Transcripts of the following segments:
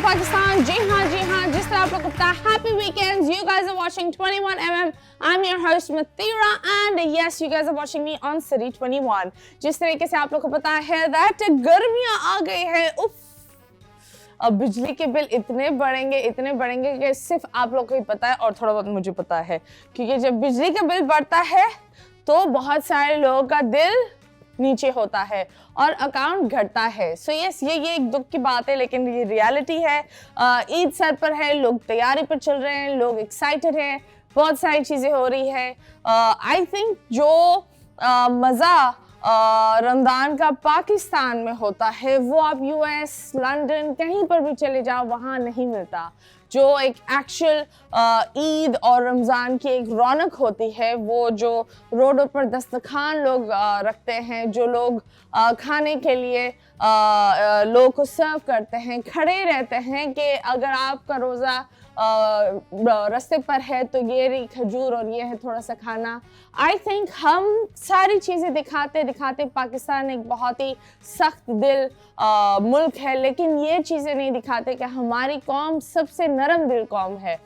पाकिस्तान। जी हाँ, जिस तरह आप लोग को पता है, happy weekends. You guys are watching 21mm. I'm your host Mathira and yes, you guys are watching me on City 21. जिस तरीके से आप लोग को पता है that गर्मियाँ आ गई है, उफ, अब बिजली के बिल इतने बढ़ेंगे कि सिर्फ आप लोग को ही पता है और थोड़ा बहुत मुझे पता है, क्योंकि जब बिजली का बिल बढ़ता है तो बहुत सारे लोगों का दिल नीचे होता है और अकाउंट घटता है। सो यस, ये एक दुख की बात है, लेकिन ये रियलिटी है। ईद सर पर है, लोग तैयारी पर चल रहे हैं, लोग एक्साइटेड हैं, बहुत सारी चीज़ें हो रही है। आई थिंक जो मज़ा रमज़ान का पाकिस्तान में होता है वो आप यूएस, लंदन, कहीं पर भी चले जाओ वहाँ नहीं मिलता। जो एक एक्चुअल ईद और रमज़ान की एक रौनक होती है, वो जो रोडों पर दस्तरखान लोग रखते हैं, जो लोग खाने के लिए लोगों को सर्व करते हैं, खड़े रहते हैं कि अगर आपका रोज़ा रास्ते पर है तो ये रही खजूर और ये है थोड़ा सा खाना। आई थिंक हम सारी चीज़ें दिखाते पाकिस्तान एक बहुत ही सख्त दिल मुल्क है, लेकिन ये चीज़ें नहीं दिखाते कि हमारी कौम सबसे नरम दिल कौम है।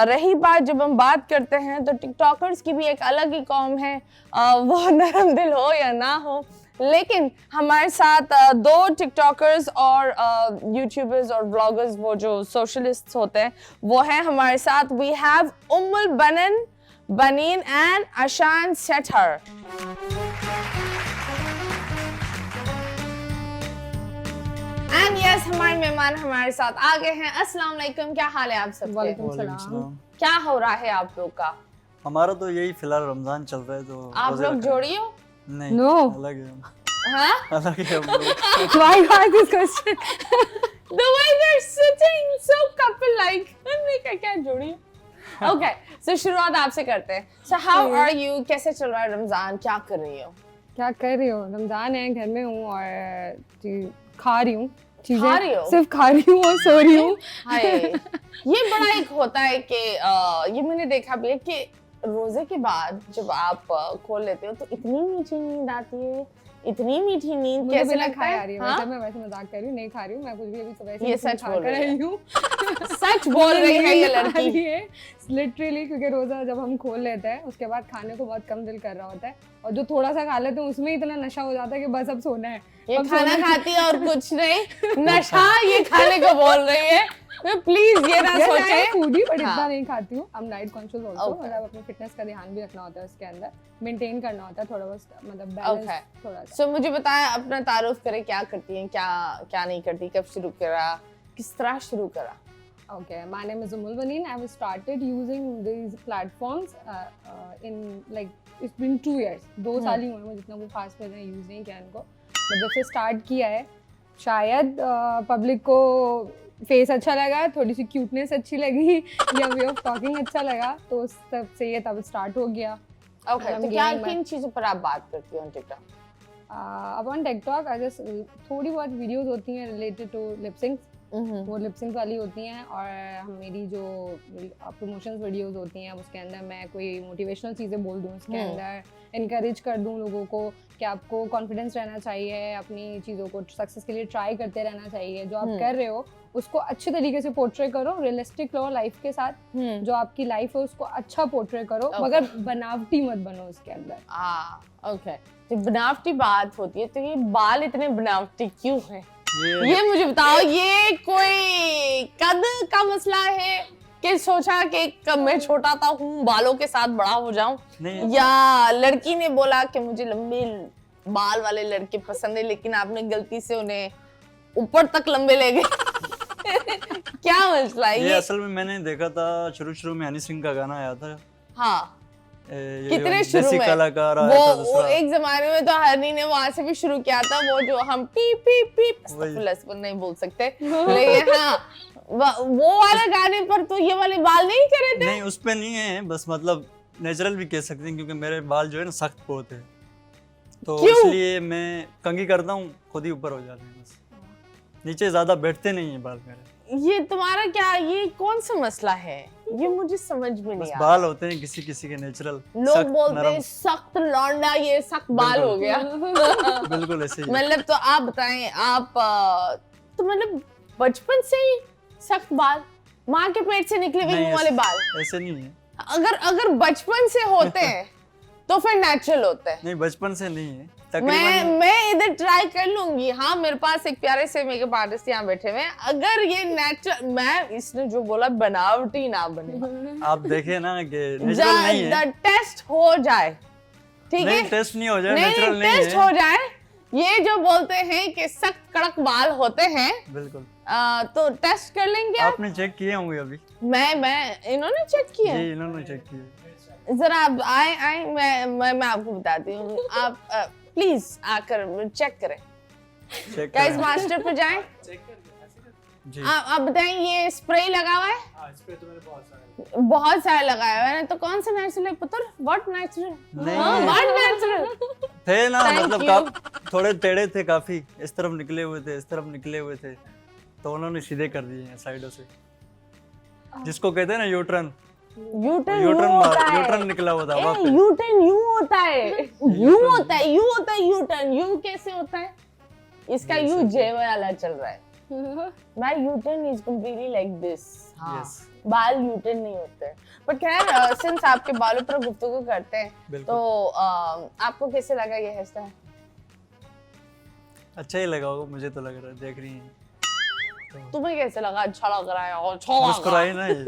रही बात, जब हम बात करते हैं तो टिकटॉकर्स की भी एक अलग ही कौम है, वो नरम दिल हो या ना हो, लेकिन हमारे साथ दो टिकटॉकर्स और यूट्यूबर्स और ब्लॉगर्स, वो जो सोशलिस्ट्स होते हैं, वो है हमारे साथ। We have Ummul Baneen and Ashan Sethar. And yes, हमारे मेहमान हमारे साथ आ गए हैं। अस्सलाम वालेकुम, क्या हाल है आप सबके? वालेकुम सलाम। क्या हो रहा है आप लोग का? हमारा तो यही फिलहाल रमजान चल रहा है, तो आप लोग जोड़ी हो? नहीं, No. अलग है हम। हाँ? अलग है हम लोग। Why ask this question? The way they're sitting so couple like, हमने क्या जोड़ी? Okay, so शुरुआत आपसे करते हैं। So how are you? कैसे चल रहा है रमजान? क्या कर रही हो? क्या कर रही हो? रमजान है, घर में हूँ और खा रही हूँ चीजें, खा रही हो? सिर्फ खा रही हूँ और सो रही हूँ। हाय, ये बड़ा एक होता है कि ये मैंने देखा भी है कि रोजे के बाद जब आप खोल लेते हो तो इतनी मीठी नींद आती है, इतनी मीठी नींद, कैसे लगता है? आ रही है। हाँ? मैं वैसे मजाक कर रही हूँ, नहीं खा रही हूँ मैं कुछ भी, अभी सुबह से ये सच बोल रही हूँ। सच बोल रही है ये लड़की। लिटरली, क्योंकि रोजा जब हम खोल लेते हैं उसके बाद खाने को बहुत कम दिल कर रहा होता है, और जो थोड़ा सा खा लेते हैं उसमें इतना नशा हो जाता है कि बस अब सोना है। ये खाना खाती है और कुछ नहीं, नशा ये खाने को बोल रही है। तो प्लीज ये ना सोचे। फूडी बट हाँ। इतना नहीं खाती हूँ। अब नाइट कॉन्शियस आल्सो, Okay. मतलब अपनी फिटनेस का ध्यान भी रखना होता है, उसके अंदर मेंटेन करना होता है थोड़ा बहुत, मतलब बैलेंस Okay. थोड़ा सा। सो मुझे बताएं, अपना तारुफ करें, क्या करती हैं, क्या नहीं करती, कब शुरू करा, किस तरह शुरू करा? Okay, my name is Ummul Baneen. I have started using these platforms in like it's been 2 years. 2 साल ही हुए मुझे, जितना कोई खास मैंने यूज नहीं किया इनको। जब से स्टार्ट किया है, शायद पब्लिक को फेस अच्छा लगा, थोड़ी सी क्यूटनेस अच्छी लगी या वे ऑफ टॉकिंग अच्छा लगा, तो उस तब से ये तब स्टार्ट हो गया। ओके, तो क्या किन चीजों पर आप बात करती हो टिकटॉक? अब ऑन टिकटॉक आई जस्ट थोड़ी बहुत वीडियोस होती हैं रिलेटेड टू लिप सिंक्स, वो लिप सिंक वाली होती हैं, और हम मेरी जो प्रमोशंस वीडियोस होती हैं उसके अंदर मैं कोई मोटिवेशनल चीज़ें बोल दूँ, उसके अंदर इनकरेज कर दूँ लोगों को कि आपको कॉन्फिडेंस रहना चाहिए, अपनी चीज़ों को सक्सेस के लिए ट्राई करते रहना चाहिए, जो आप कर रहे हो उसको अच्छे तरीके से पोर्ट्रे करो, रियलिस्टिक रहो लाइफ के साथ, जो आपकी लाइफ है उसको अच्छा पोर्ट्रे करो, मगर बनावटी मत बनो उसके अंदर। ओके, तो बनावटी बात होती है, तो ये बाल इतने बनावटी क्यों हैं? ये मुझे बताओ, ये कोई कद का मसला है कि सोचा कि कब मैं छोटा था हूँ बालों के साथ बड़ा हो जाऊं, या लड़की ने बोला कि मुझे लंबे बाल वाले लड़के पसंद है, लेकिन आपने गलती से उन्हें ऊपर तक लंबे ले गए? क्या मसला है ये? असल में मैंने देखा था शुरू में हनी सिंह का गाना आया था। हाँ, कितने शुरू में कलाकार वो एक जमाने में तो हनी ने वहां से भी शुरू किया था, वो जो हम पी पी पी प्लस नहीं बोल सकते, लेकिन हाँ वो वाला गाने पर तो ये वाले बाल नहीं करे थे। नहीं, उस पे नहीं है, बस मतलब नेचुरल भी कह सकते हैं, क्योंकि मेरे बाल जो है ना सख्त बहुत है, तो इसलिए मैं कंघी करता हूँ, खुद ही ऊपर हो जाते हैं, बस नीचे ज्यादा बैठते नहीं है बाल मेरे। ये तुम्हारा क्या, ये कौन सा मसला है? ये मुझे समझ में नहीं आता। बाल होते हैं किसी किसी के नेचुरल, लोग बोलते हैं सख्त लौंडा, ये सख्त बाल हो गया। बिल्कुल ऐसे ही। मतलब तो आप बताएं, आप तो मतलब बचपन से ही सख्त बाल, माँ के पेट से निकले हुए नहीं, मुंह वाले बाल, ऐसे नहीं है। अगर बचपन से होते हैं तो फिर नेचुरल होता है। नहीं, बचपन से नहीं है, तकरीबन। मैं इधर ट्राई कर लूंगी। हाँ, मेरे पास एक प्यारे से मेकअप आर्टिस्ट यहाँ बैठे हुए हैं। अगर ये नेचुरल, मैं इसने जो बोला बनावटी ना बने, आप देखे ना कि नेचुरल नहीं है। टेस्ट हो जाए, ठीक है? नहीं, टेस्ट नहीं हो जाए, नहीं, नेचुरल नहीं टेस्ट है। हो जाए। ये जो बोलते हैं कि सख्त कड़क बाल होते हैं, बिल्कुल। तो टेस्ट कर लेंगे आप? आपने चेक किए होंगे अभी? मैं इन्होंने चेक किया? जी, इन्होंने चेक किए। जरा आप आए मैं आपको बताती हूँ। आप प्लीज आकर चेक करें। चेक गाइस, करें। मास्टर पे जाएं। जी। आप बताएं, ये स्प्रे लगा हुआ है? हाँ, स्प्रे तो मैंने बहुत सारा लगाया हुआ है। तो कौन सा नेचुरल है पुत्र? What natural? नहीं। हाँ, व्हाट नेचुरल? थे ना, Thank मतलब you. थोड़े टेढ़े थे काफी, इस तरफ निकले हुए थे, इस तरफ निकले हुए थे, तो उन्होंने सीधे कर दिए हैं साइडों से, जिसको कहते हैं ना यूटर्न। यूटर्न यूटर्न निकला हुआ था वहाँ पे। यूटर्न यू होता है, यू होता है, यू होता है यूटर्न। यू कैसे होता है? इसका यू जे वाला चल रहा है। My U-turn is completely like this. हाँ, Yes. बाल U-turn नहीं होते। बट खैर, सिंस आपके बालों पर गुफ्तगू करते हैं, बिल्कुल। तो आपको कैसे लगा ये हेयर स्टाइल? अच्छा ही लगा होगा, मुझे तो लग रहा है, देख रही हैं। तुम्हें कैसे लगा? अच्छा लग रहा है और अच्छा लगा। मुस्कुराई ना ये,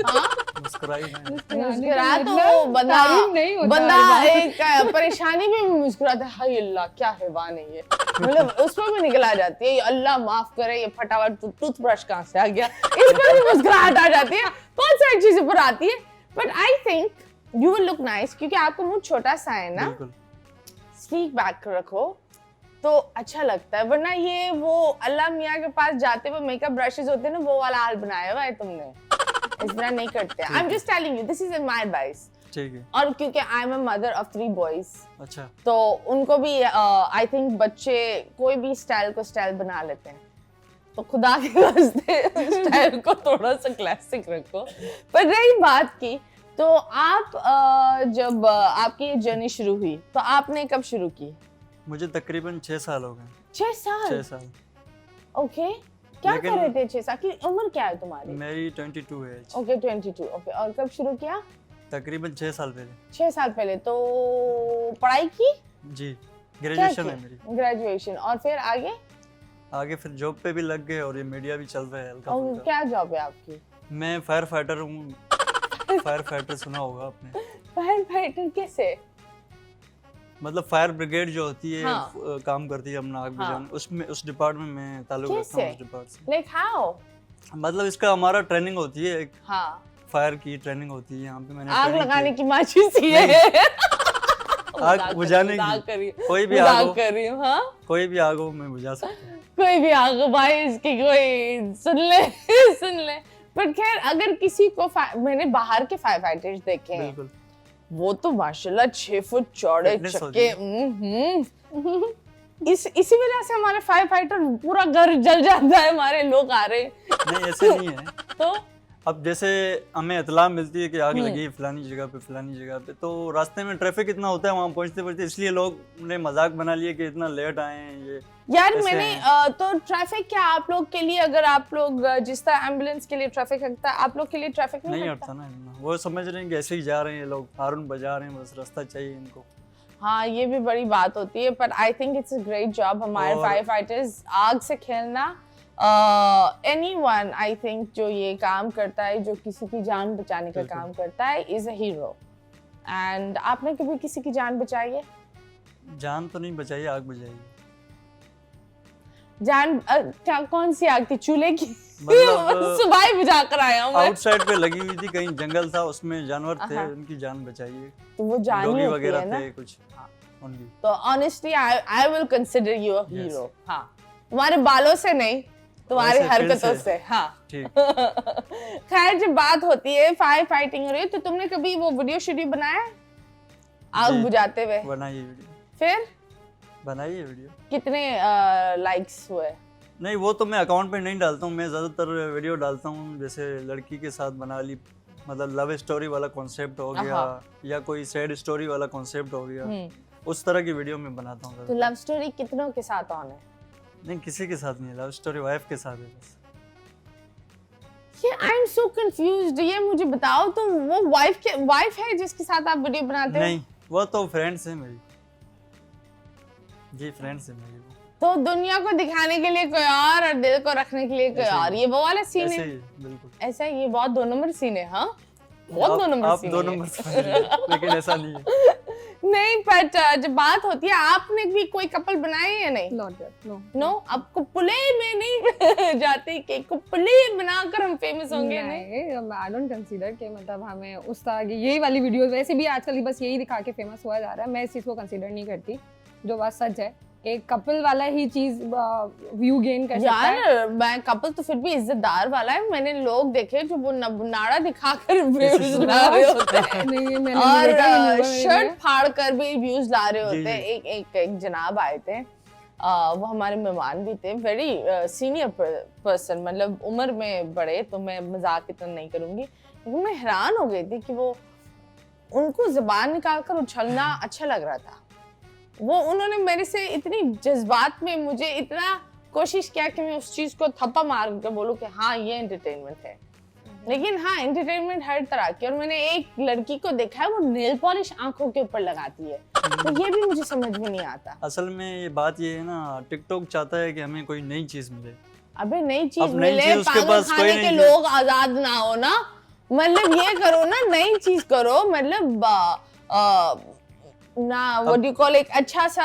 मुस्कुराई ना ये। मुस्कुरा तो वो बंदा, तारीफ नहीं होता बंदा हर बार। एक परेशानी में भी मुस्कुराता है। हाय अल्लाह, क्या हैवान है ये। मतलब उस पर भी निकल आ जाती है, ये अल्लाह माफ करे, ये फटा हुआ टूथब्रश कहाँ से आ गया, इस पर भी मुस्कुराहट आ जाती है। बहुत सारी चीजें पर आती है। But I think you will look nice, क्योंकि आपका मुंह छोटा सा है ना, बिल्कुल। स्लीक बैक रखो तो अच्छा लगता है। वरना ये वो अल्लाह मियाँ के पास जाते हुए मेकअप ब्रशेस होते हैं ना, वो वाला हाल बनाया हुआ है तुमने। इस तरह नहीं करते। आई am just telling you, this is my advice. ठीक है। और क्योंकि I am a mother of 3 boys, अच्छा। तो उनको भी आई थिंक बच्चे कोई भी स्टाइल को स्टाइल बना लेते हैं, तो खुदा के वास्ते स्टाइल को थोड़ा सा क्लासिक रखो। पर रही बात की, तो आप जब आपकी ये जर्नी शुरू हुई, तो आपने कब शुरू की? मुझे तकरीबन 6 साल हो गए। 6 साल? 6 साल। ओके, क्या कर लेकिन- रहे थे 6 साल की उम्र? क्या है तुम्हारी? मेरी 22 है। ओके, 22। ओके, और कब शुरू किया? तकरीबन 6 साल पहले। 6 साल पहले। तो पढ़ाई की? जी, ग्रेजुएशन है मेरी। ग्रेजुएशन। और फिर आगे? आगे फिर जॉब पे भी लग गए, और ये मीडिया भी चल रहा है हल्का और फुल्का। क्या जॉब है आपकी? मैं फायर फाइटर हूँ। फायर फाइटर सुना होगा आपने? फायर फाइटर कैसे? मतलब फायर ब्रिगेड जो होती है, हाँ। काम करती है अपना आग हाँ। बुझाने, उसमें उस डिपार्टमेंट में ताल्लुक रखता हूँ, कैसे? उस डिपार्ट से। Like how? मतलब इसका हमारा ट्रेनिंग होती है, एक हाँ, फायर की ट्रेनिंग होती है यहाँ पे। मैंने आग training लगाने की। की माचिस ही है। आग बुझाने की। कोई भी आग मजाक हो, कर रही हूँ। हाँ, कोई भी आग हो मैं बुझा सकता हूँ। कोई भी आग हो भाई, इसकी कोई सुन ले सुन ले। पर खैर, अगर किसी को मैंने बाहर के फायर फाइटर्स देखे हैं, बिल्कुल। वो तो माशाल्लाह 6 फुट चौड़े Fitness होती चक्के। इसी वजह से हमारे फायर फाइटर पूरा घर जल जाता है, हमारे लोग आ रहे हैं। नहीं, ऐसे नहीं है। तो अब जैसे हमें इत्तला मिलती है कि आग लगी फलानी जगह पे, फलानी जगह पे, तो रास्ते में ट्रैफिक इतना होता है वहाँ पहुँचते पहुँचते, इसलिए लोग ने मजाक बना लिया कि इतना लेट आए हैं ये। यार ऐसे मैंने हैं। तो ट्रैफिक क्या आप लोग के लिए, अगर आप लोग जिस तरह एम्बुलेंस के लिए ट्रैफिक हटता है, आप लोग के लिए ट्रैफिक नहीं नहीं हटता? हटता ना इतना। वो समझ रहे हैं कि ऐसे ही जा रहे हैं लोग, हार्न बजा रहे हैं, बस रास्ता चाहिए इनको। हाँ, ये भी बड़ी बात होती है। पर I think it's a great job हमारे और- फायर फाइटर्स। आग से खेलना, एनीवन आई थिंक जो ये काम करता है, जो किसी की जान बचाने का बिल्कुल। काम करता है, इज अ हीरो। एंड आपने कभी किसी की जान बचाई है? जान तो नहीं बचाई, आग बुझाई। जान क्या, कौन सी आग थी? चूल्हे की? मतलब- सुबह बुझा कर आया हूँ मैं। आउटसाइड पे लगी हुई थी, कहीं जंगल था, उसमें जानवर थे, हाँ। उनकी जान बचाई है। तो वो जान ही डॉगी होती वगैरह है ना। थे कुछ, उनकी। तो honestly I will consider you a Yes. Hero. हाँ, तुम्हारे बालों से नहीं, तुम्हारी वैसे feel हरकतों से। से। हाँ। ठीक। खैर, जब बात होती है फायर फाइटिंग हो रही है, तो तुमने कभी वो वीडियो बनाया है आग जी। बुझाते हुए? बनाइए वीडियो, फिर बनाइए वीडियो। कितने लाइक्स हुए? नहीं, वो तो मैं अकाउंट पे नहीं डालता हूँ। मैं ज़्यादातर वीडियो डालता हूँ जैसे लड़की के साथ बना ली, मतलब लव स्टोरी वाला कॉन्सेप्ट हो गया, या कोई सैड स्टोरी वाला कॉन्सेप्ट हो गया, उस तरह की वीडियो मैं बनाता हूँ तो ज़्यादातर। लव स्टोरी कितनों के साथ ऑन है? नहीं, किसी के साथ नहीं, लव स्टोरी वाइफ के साथ है बस। ये आई एम सो कंफ्यूज्ड, ये मुझे बताओ तो वो वाइफ है जिसके साथ आप वीडियो बनाते हो? नहीं, वो तो फ्रेंड्स है मेरी जी, फ्रेंड्स है मेरी। तो दुनिया को दिखाने के लिए कोई और दिल को रखने के लिए कोई और, ये वो वाला सीन ऐसे है? ही, बिल्कुल ऐसा है, ये बहुत 2 नंबर सीन है। हाँ बहुत 2 नंबर आप सीन 2 है नंबर समझ रहे हैं, लेकिन ऐसा नहीं है। नहीं बट जब बात होती है, आपने भी कोई कपल बनाए या नहीं? नॉट येट, नो नो, अब कुपले में नहीं जाते कि कुपले बनाकर हम फेमस होंगे। नहीं, आई डोंट कंसीडर कि मतलब हमें उस तरह की यही वाली वीडियोस, वैसे भी आजकल बस यही दिखा के फेमस हुआ जा रहा है। मैं इस चीज़ को कंसीडर नहीं करती, जो बात सच है एक कपल वाला ही चीज व्यू गेन कर सकता है। यार मैं कपल तो फिर भी इज्जतदार वाला है, मैंने लोग देखे जो वो नाड़ा दिखाकर व्यूज ला रहे होते हैं नहीं, मैंने और शर्ट फाड़ कर भी व्यूज ला रहे जी, होते हैं। एक जनाब आए थे, वो हमारे मेहमान भी थे, वेरी सीनियर पर्सन, मतलब उम्र में बड़े, तो मैं मजाक इतना नहीं करूंगी, लेकिन मैं हैरान हो गई थी कि वो उनको जुबान निकाल कर उछलना अच्छा लग रहा था। वो उन्होंने मेरे से इतनी जज्बात में मुझे इतना कोशिश किया कि मैं उस चीज को थप्पा मार के बोलूं कि हाँ ये एंटरटेनमेंट है, लेकिन हाँ एंटरटेनमेंट हर तरह की। और मैंने एक लड़की को देखा है, वो नेल पॉलिश आंखों के ऊपर लगाती है, तो ये भी मुझे समझ में नहीं आता। असल में ये बात ये है ना, टिकटॉक चाहता है कि हमें कोई नई चीज मिले। अबे नई चीज अब नई मिले, चीज उसके पागल पास कोई खाने नहीं के है। लोग आजाद ना हो ना, मतलब ये करो ना, नई चीज करो, मतलब ना व्हाट डू यू कॉल, एक अच्छा सा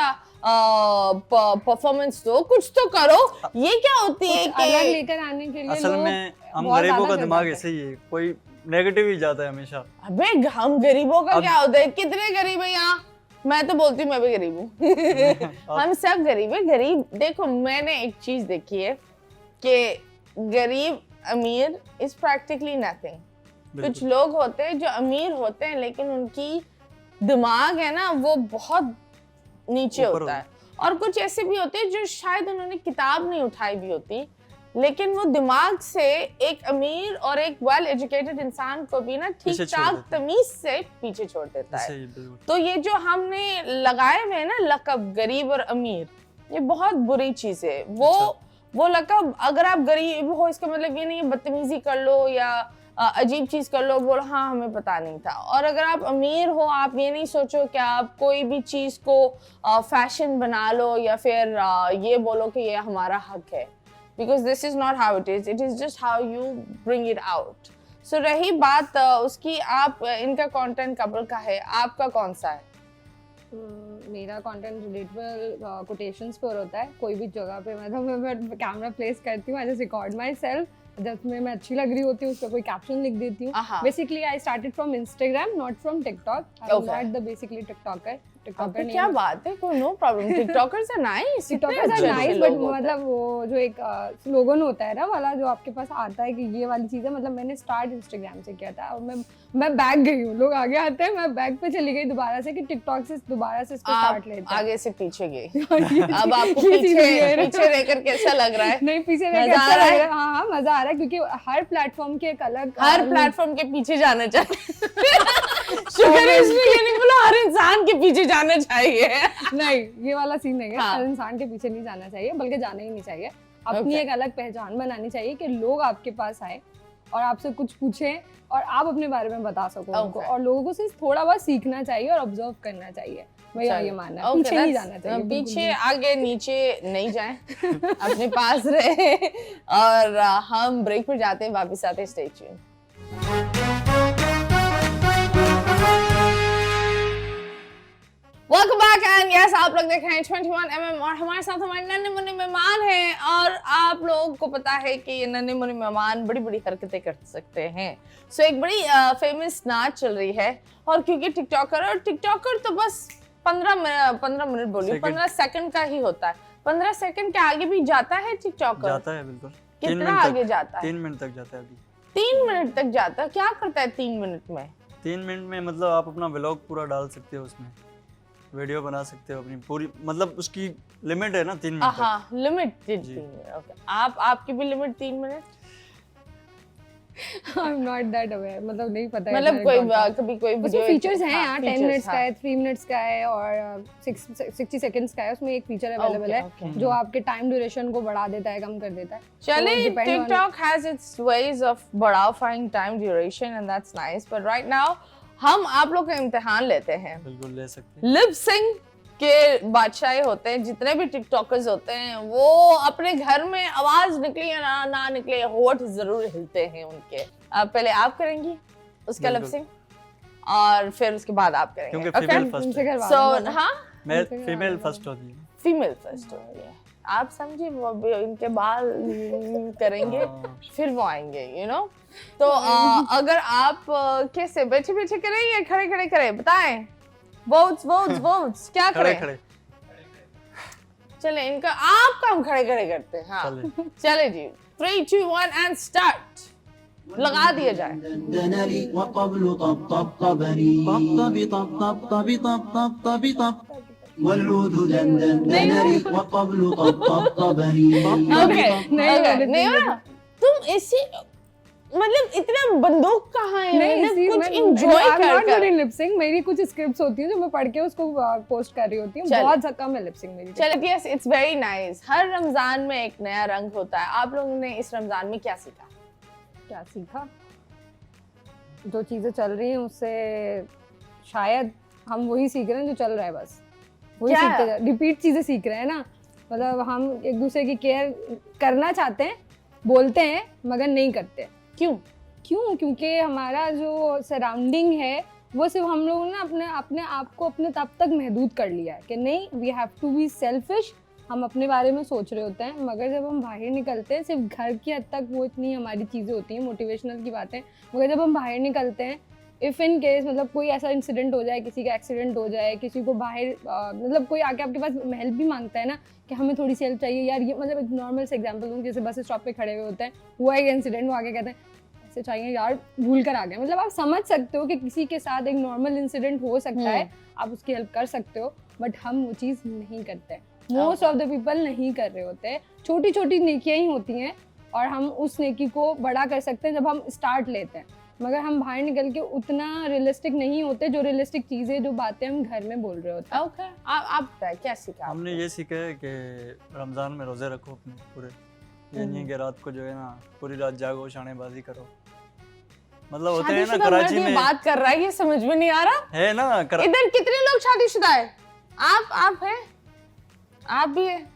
परफॉर्मेंस दो, कुछ तो करो। ये क्या होती है कुछ अलग लेकर आने के लिए असल लोग में हम बहुत गरीबों ज्यादा का कर दिमाग जाते हैं। ऐसे ही है, कोई नेगेटिव ही जाता है हमेशा। अबे हम गरीबों का अब- क्या होता है, कितने गरीब है यहाँ? मैं तो बोलती हूँ मैं भी गरीब हूँ हम सब गरीब है। गरीब देखो, मैंने एक चीज देखी है कि गरीब अमीर इज प्रैक्टिकली नथिंग। कुछ लोग होते हैं जो अमीर होते हैं लेकिन उनकी दिमाग है ना वो बहुत नीचे होता है, और कुछ ऐसे भी होते हैं जो शायद उन्होंने किताब नहीं उठाई भी होती, लेकिन वो दिमाग से एक अमीर और एक वेल एजुकेटेड इंसान को भी ना ठीक ठाक तमीज से पीछे छोड़ देता है। तो ये जो हमने लगाए हुए हैं ना लक़ब गरीब और अमीर, ये बहुत बुरी चीज है। वो लक़ब, अगर आप गरीब हो इसका मतलब ये नहीं है बदतमीजी कर लो या अजीब चीज कर लो, बोलो हाँ हमें पता नहीं था। और अगर आप अमीर हो, आप ये नहीं सोचो कि आप कोई भी चीज को फैशन बना लो या फिर ये बोलो कि ये हमारा हक है, because this is not how it is just how you bring it out. So रही बात उसकी, आप इनका कंटेंट कपल का है, आपका कौन सा है? मेरा कंटेंट रिलेटेबल कोटेशंस पर होता है। कोई भी जगह पे मैं कैमरा प्लेस करती हूँ, I just record my self, जब मैं अच्छी लग रही होती हूँ उस पर कोई कैप्शन लिख देती हूँ। Basically I started from Instagram, not from TikTok. I am not the basically TikToker. TikToker क्या बात है, कोई no problem, TikTokers are nice, TikTokers are nice, but मतलब वो जो एक स्लोगन होता है ना वाला जो आपके पास आता है कि ये वाली चीज़ है, मतलब मैंने स्टार्ट इंस्टाग्राम से किया था और मैं बैक गई हूँ, लोग आगे आते हैं, मैं बैक पे चली गई दोबारा से कि टिकटॉक से दोबारा से इसको स्टार्ट लेते हैं। आगे से पीछे गई अब आपको पीछे रहकर कैसा लग रहा है? नहीं, पीछे रहकर अच्छा लग रहा है। हाँ मजा आ रहा है, क्योंकि हर प्लेटफॉर्म के एक अलग, हर प्लेटफॉर्म के पीछे जाना चाहिए शुक्र है इसमें ये नहीं बोला हर इंसान के पीछे जाना चाहिए नहीं, ये वाला सीन नहीं है। हर इंसान के पीछे नहीं जाना चाहिए, बल्कि जाना ही नहीं चाहिए। अपनी एक अलग पहचान बनानी चाहिए कि लोग आपके पास आए और आपसे कुछ पूछें और आप अपने बारे में बता सको उनको, और लोगों को सिर्फ थोड़ा बहुत सीखना चाहिए और ऑब्जर्व करना चाहिए। मेरा ये मानना है, पीछे नहीं जाना चाहिए, पीछे आगे नीचे नहीं जाएं अपने पास रहे। और हम ब्रेक पर जाते हैं, वापस आते हैं, stay tuned. Welcome back and yes, आप लोग देख रहे हैं 21mm और हमारे साथ हमारे नन्हे मुन्ने मेहमान हैं। और आप लोगों को पता है कि ये नन्हे मुन्ने मेहमान बड़ी बड़ी हरकतें कर सकते हैं। सो एक बड़ी फेमस नाच चल रही है, और क्योंकि टिकटॉकर तो बस 15 मिनट बोलिए 15 सेकंड का ही होता है। 15 सेकंड के आगे भी जाता है टिकटॉकर? जाता है बिल्कुल। कितना आगे जाता है? 3 मिनट तक जाता है अभी। 3 मिनट तक जाता है? क्या करता है 3 मिनट में? 3 मिनट में मतलब आप अपना व्लॉग पूरा डाल सकते हो, उसमें वीडियो बना सकते हो अपनी पूरी, मतलब उसकी लिमिट है ना 3 मिनट। हाँ लिमिट 3 मिनट। ओके, आपकी भी limit 3 minute I'm not that aware, मतलब नहीं पता है मतलब कोई कभी कोई उसमें वीडियो फीचर्स हैं यार, 10 मिनट्स का है, 3 मिनट्स का है और 60 सेकंड्स का है। उसमें एक फीचर अवेलेबल है जो आपके टाइम ड्यूरेशन को बढ़ा देता है, कम कर देता है। चले, TikTok has its ways of बढ़ाफाइंग time duration and that's nice, but right now हम आप लोग का इम्तिहान लेते हैं। बिल्कुल ले सकते हैं। लिप सिंक के बादशाह होते हैं, जितने भी टिकटॉकर्स होते हैं वो अपने घर में आवाज निकले या ना निकले होठ जरूर हिलते हैं उनके। पहले आप करेंगी उसका लिप सिंक और फिर उसके बाद आप करेंगे, क्योंकि फीमेल फर्स्ट है। सो हाँ, मैं फीमेल फर्स्ट होती है। फीमेल फर्स्ट होती है, आप समझिए। वो भी इनके बाल करेंगे फिर वो आएंगे, you know? तो अगर आप कैसे बैठे बैठे करें या खड़े खड़े करें, बताएं। votes क्या करें? खड़े चले, इनका आप काम खड़े खड़े करते हैं। हाँ चले जी, 3 2 1 and start। लगा दिया जाए। नहीं हो रहा, तुम इसी मतलब इतना बंदूक कहाँ है? नहीं, कुछ एंजॉय कर लिप सिंक। मेरी कुछ स्क्रिप्ट्स होती हैं जो मैं पढ़ के उसको पोस्ट कर रही होती हूँ। बहुत कम है लिप सिंक मेरी। चलो, यस, इट्स वेरी नाइस। हर रमजान में एक नया रंग होता है। आप लोगों ने इस रमजान में क्या सीखा? जो चीजें चल रही हैं उससे शायद हम वही सीख रहे हैं जो चल रहा है, बस वही सीखते हैं, रिपीट चीजें सीख रहे हैं ना। मतलब हम एक दूसरे की केयर करना चाहते हैं, बोलते हैं मगर नहीं करते। क्योंकि हमारा जो सराउंडिंग है वो सिर्फ हम लोगों ने अपने आप को अपने तब तक महदूद कर लिया है कि नहीं, we have to be selfish. हम अपने बारे में सोच रहे होते हैं, मगर जब हम बाहर निकलते हैं सिर्फ घर की हद तक वो इतनी हमारी चीज़ें होती हैं, मोटिवेशनल की बातें। मगर जब हम बाहर निकलते हैं, इफ़ इन केस मतलब कोई ऐसा इंसिडेंट हो जाए, किसी का एक्सीडेंट हो जाए, किसी को बाहर मतलब कोई आके आपके पास हेल्प भी मांगता है ना कि हमें थोड़ी सी हेल्प चाहिए यार, ये मतलब एक नॉर्मल से एग्जांपल दूँ, जैसे बस स्टॉप पे खड़े हुए होते हैं, वो एक इंसिडेंट, वो आके कहते हैं ऐसे चाहिए यार, भूल कर आ गए। मतलब आप समझ सकते हो कि किसी के साथ एक नॉर्मल इंसिडेंट हो सकता है, आप उसकी हेल्प कर सकते हो, बट हम वो चीज़ नहीं करते। मोस्ट ऑफ द पीपल नहीं कर रहे होते। छोटी छोटी नेकियां ही होती हैं और हम उस नेकी को बड़ा कर सकते हैं जब हम स्टार्ट लेते हैं, मगर हम बाहर निकल के उतना रियलिस्टिक नहीं होते, जो रियलिस्टिक चीज़ें, जो बातें हम घर में बोल रहे होते हैं। ओके, आप क्या सीखा? हमने ये सीखा है कि रमज़ान में रोज़े रखो अपने पूरे। ये नहीं है कि रात को जो है ना पूरी रात जागो, शानेबाजी करो। मतलब होते हैं ना कराची में बात कर रहा है, ये समझ में नहीं आ रहा है ना। इधर कितने लोग शादीशुदा है? आप हैं, आप भी है,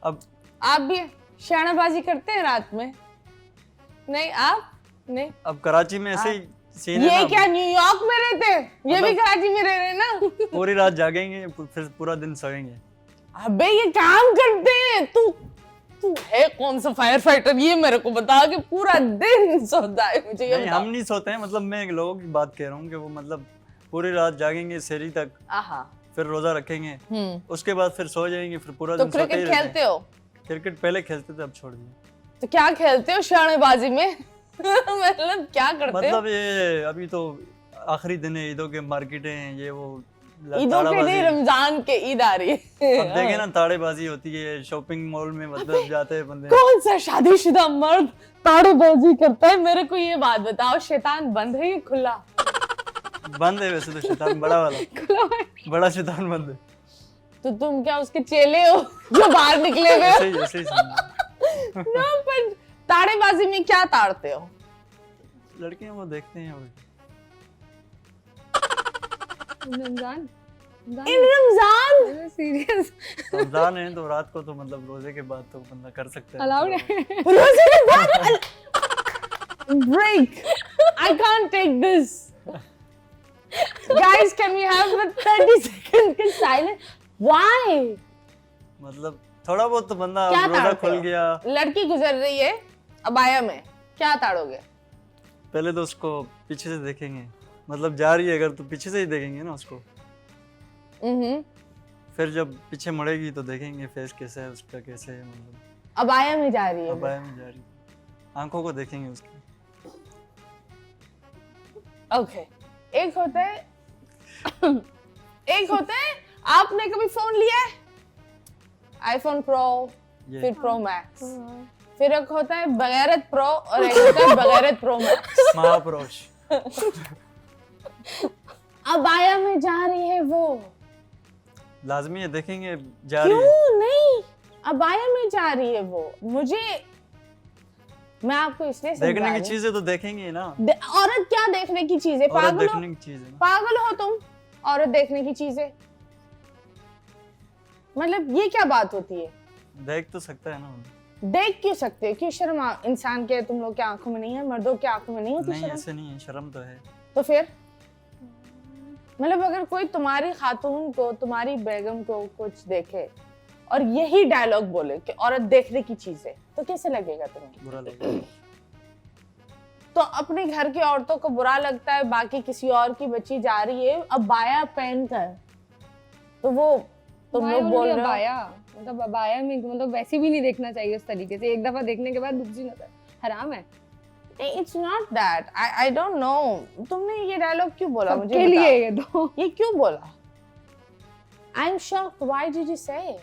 अब आप भी है, शानाबाजी करते हैं रात में? नहीं, आप नहीं। अब कराची में ऐसे ही सीन है ये ना। क्या न्यूयॉर्क में रहते हैं? ये भी कराची में रह रहे हैं ना। पूरी रात जागेंगे फिर पूरा दिन सोएंगे। अबे ये काम करते हैं। तू है कौन सा फायर फाइटर, ये मेरे को बता कि पूरा दिन सोता है? मुझे ये नहीं, हम नहीं सोते हैं। मतलब मैं लोगों की बात कह रहा हूँ कि वो मतलब पूरी रात जागेंगे सहरी तक, फिर रोजा रखेंगे, उसके बाद फिर सो जाएंगे, फिर पूरा दिन सोते ही रहते हैं। क्रिकेट खेलते हो? क्रिकेट पहले खेलते थे, अब छोड़ दिया। तो क्या खेलते हो शानेबाजी में? मतलब क्या करते हो? मतलब ये अभी तो आखिरी दिन है, ईदों के मार्केटें हैं, ये वो ईदों के नहीं, रमजान के ईद आ रही है। अब देखे ना ताड़ेबाजी होती है शॉपिंग मॉल में, मतलब जाते हैं बंदे। कौन सा शादीशुदा मर्द ताड़ेबाजी करता है? मेरे को ये बात बताओ, शैतान बंद है या खुला? बंद है वैसे तो शैतान, बड़ा वाला बड़ा शैतान बंद है। तो तुम क्या उसके चेले हो जो बाहर निकले हुए? ऐसे ही ना, पर ताड़ेबाजी में क्या ताड़ते हो? लड़कियां वो देखते हैं। रमजान सीरियस? रमजान है तो रात को तो मतलब रोजे के बाद तो बंदा कर सकता है। अलाउड है? रोजे के बाद break, I can't take this. Guys, can we have a 30 second silence? Why? मतलब थोड़ा बहुत तो बंदा क्या रोजा खुल गया। लड़की गुजर रही है अबाया में, क्या ताड़ोगे? पहले तो उसको पीछे से देखेंगे, मतलब जा रही है अगर तो पीछे से ही देखेंगे ना उसको। फिर जब पीछे मुड़ेगी तो देखेंगे फेस कैसा है उसका, कैसे है, मतलब अबाया में जा रही है। अबाया में जा रही है, आंखों को देखेंगे उसकी। ओके, एक होता है आपने कभी फोन लिया है? आईफोन प्रो, फिर प्रो मैक्स, फिर एक होता है बगैरत प्रो और एक होता है बगैरत प्रो मैक्स। महापुरुष। अबाया में जा रही है वो, लाजमी है, देखेंगे जा रही है। क्यों नहीं, अबाया में जा रही है वो। मुझे, मैं आपको इसलिए समझा देखने रही की हूँ। चीजें तो देखेंगे ही ना। औरत क्या देखने की चीज है? औरत पागल हो, देखने की चीज है ना। पागल हो तुम? औरत देखने की चीज है मतलब ये क्या बात होती है? देख तो सकता है ना। देख क्यों सकते हो? क्यों शर्म इंसान के तुम लोग के आंखों में नहीं है? मर्दों के आंखों में नहीं होती नहीं शर्म? ऐसे नहीं है, शर्म तो है। तो फिर मतलब अगर कोई तुम्हारी खातून को, तुम्हारी बेगम को कुछ देखे और यही डायलॉग बोले कि औरत देखने की चीज है, तो कैसे लगेगा तुम्हें? बुरा लगेगा। तो अपने घर की औरतों को बुरा लगता है, बाकी किसी और की बच्ची जा रही है अबाया पहन कर, तो वो तुम लोग बोल रहे हो अबाया, मतलब अबाया में मतलब वैसे भी नहीं देखना चाहिए उस तरीके से। एक दफा देखने के बाद दूसरी नजर हराम है। It's not that, I don't know. तुमने ये डायलॉग क्यों बोला मुझे सबके लिए ये तो। ये क्यों बोला? I am shocked, why did you से इट?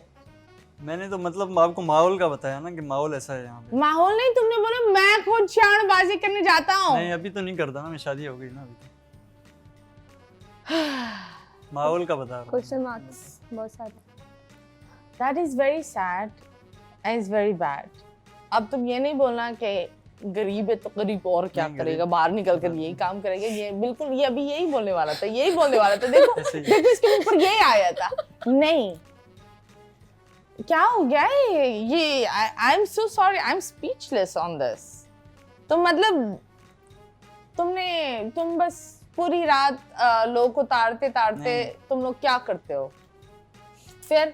मैंने तो मतलब आपको माहौल का बताया ना कि माहौल ऐसा है यहाँ पे। माहौल नहीं, तुमने बोला मैं खुद शानबाजी करने जाता हूँ। नहीं अभी तो नहीं करता ना, मैं शादी हो गई ना अभी तो। माहौल का बता रहा हूँ। क्वेश्चन मार्क्स बहुत सारे। That is very sad and it's very bad. अब तुम ये नहीं बोलना कि गरीब है तो गरीब और क्या नहीं, करेगा, गरीब। बाहर निकल कर यही काम करेगा। ये बिल्कुल, ये अभी यही बोलने वाला था, यही बोलने वाला था। देखो ऐसे ही। देखो इसके मुंह पर यही आया था। नहीं, क्या हो गया है ये? I am so sorry, I am speechless on this. तो मतलब तुम बस पूरी रात लोग को ताड़ते ताड़ते नहीं। तुम लोग क्या करते हो? फिर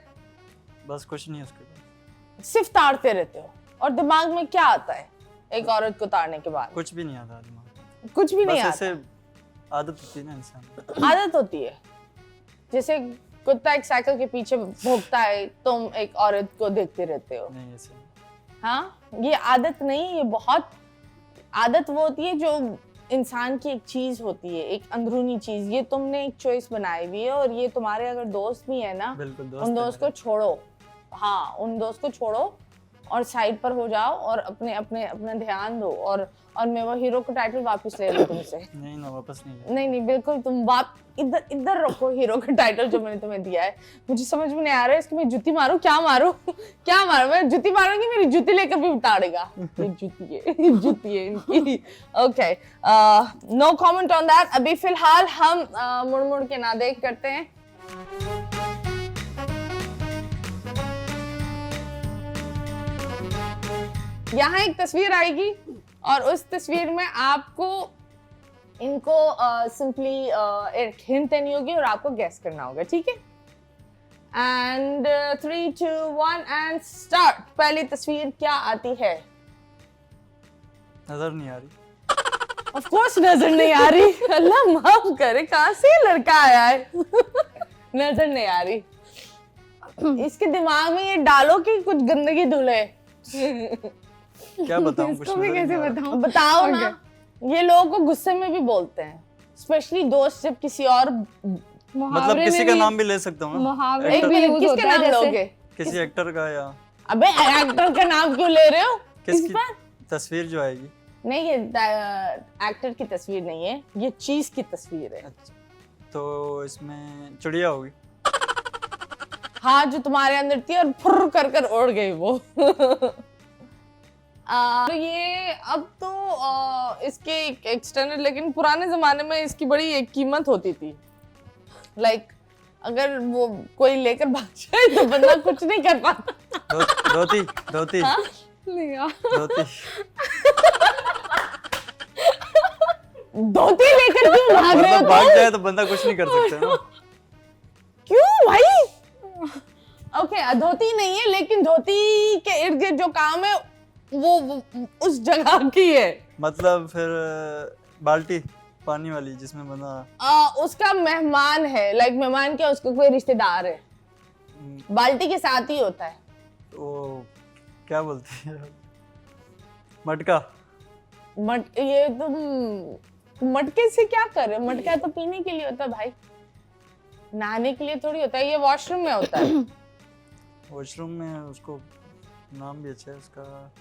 बस कुछ नहीं है उसके बाद। सिर्फ ताड़ते रहते हो और दिमाग में क्या आता है एक औरत को ताड़ने के बाद? कुछ भी नहीं आता दिमाग में। कुछ भी बस नहीं आता। ऐसे आदत होती है ना इंसान। आदत होती है, जैसे कुत्ता एक साइकिल के पीछे भौंकता है, तुम एक औरत को देखते रहते हो। नहीं ऐसे नहीं। हाँ, ये आदत नहीं, ये बहुत आदत वो होती है जो इंसान की एक चीज होती है, एक अंदरूनी चीज। ये तुमने एक चॉइस बनाई हुई है और ये तुम्हारे अगर दोस्त भी है ना, बिल्कुल दोस्त उन है दोस्त को मेरा। छोड़ो। हाँ, उन दोस्त को छोड़ो और साइड पर हो जाओ और अपने अपने अपना ध्यान दो। और मैं वो हीरो का टाइटल वापस ले लूं तुमसे। नहीं ना, वापस नहीं ले। नहीं बिल्कुल, तुम बाप इधर इधर रखो हीरो का टाइटल जो मैंने तुम्हें दिया है। मुझे समझ में नहीं आ रहा है इसकी मैं जुती मारूं, क्या मारूं? क्या मारूं? मैं जुती मारूंगी, मेरी जुती लेकर भी उतारेगा। ये जुती है, जुती है इनकी। Okay, no comment on that. अभी फिलहाल हम मुड़ मुड़ के ना देख करते हैं। यहाँ एक तस्वीर आएगी और उस तस्वीर में आपको इनको सिंपली एक हिंट देनी होगी और आपको गेस करना होगा, ठीक है? And 3, 2, 1 and start. पहली तस्वीर क्या आती है? नजर नहीं आ रही। ऑफ कोर्स नजर नहीं आ रही। अल्लाह माफ करे, कहाँ से ये लड़का आया है? नजर नहीं आ रही। इसके दिमाग में ये डालो कि कुछ गंदगी धुले। क्या बताऊं, कुछ इसको भी नजर कैसे नहीं आ रहा। बताऊं? बताओ ना। ये लोगों को गुस्से में भी बोलते हैं, स्पेशली दोस्त जब किसी और मतलब मुहावरे किसी में का भी- नाम भी ले सकता हूँ ना। मुहावरे एक में मिनट, यूज किसका होता है नाम जैसे लोगे? किसी एक्टर का या अबे एक्टर का नाम क्यों ले रहे हो? इस किसकी पर तस्वीर जो आएगी। नहीं, ये एक्टर की तस्वीर नहीं है, ये चीज की तस्वीर है। अच्छा, तो इसमें चिड़िया होगी। हाँ, जो तुम्हारे अंदर थी और फुर्र कर कर उड़ गई वो। तो ये अब तो इसके एक्सटर्नल, लेकिन पुराने जमाने में इसकी बड़ी एक कीमत होती थी। लाइक अगर वो कोई लेकर भाग जाए तो बंदा कुछ नहीं कर पाता। धोती धोती नहीं यार। धोती। धोती लेकर क्यों भाग रहे हो मतलब भाग तुम? जाए तो बंदा कुछ नहीं कर सकता ना। क्यों भाई? ओके, धोती नहीं है, लेकिन धोती के इर्द गिर्द जो काम है वो उस जगह की है। मतलब फिर बाल्टी पानी वाली जिसमें बंदा उसका मेहमान है, लाइक मेहमान क्या, उसका कोई रिश्तेदार है। बाल्टी के साथ ही होता है। वो क्या बोलते हैं, मटका। ये तुम मटके से क्या कर रहे हो? मटका तो पीने के लिए होता है भाई, नहाने के लिए थोड़ी होता है। ये वॉशरूम में होता है। वॉशरूम में उसको नाम भी अच्छा है उसका।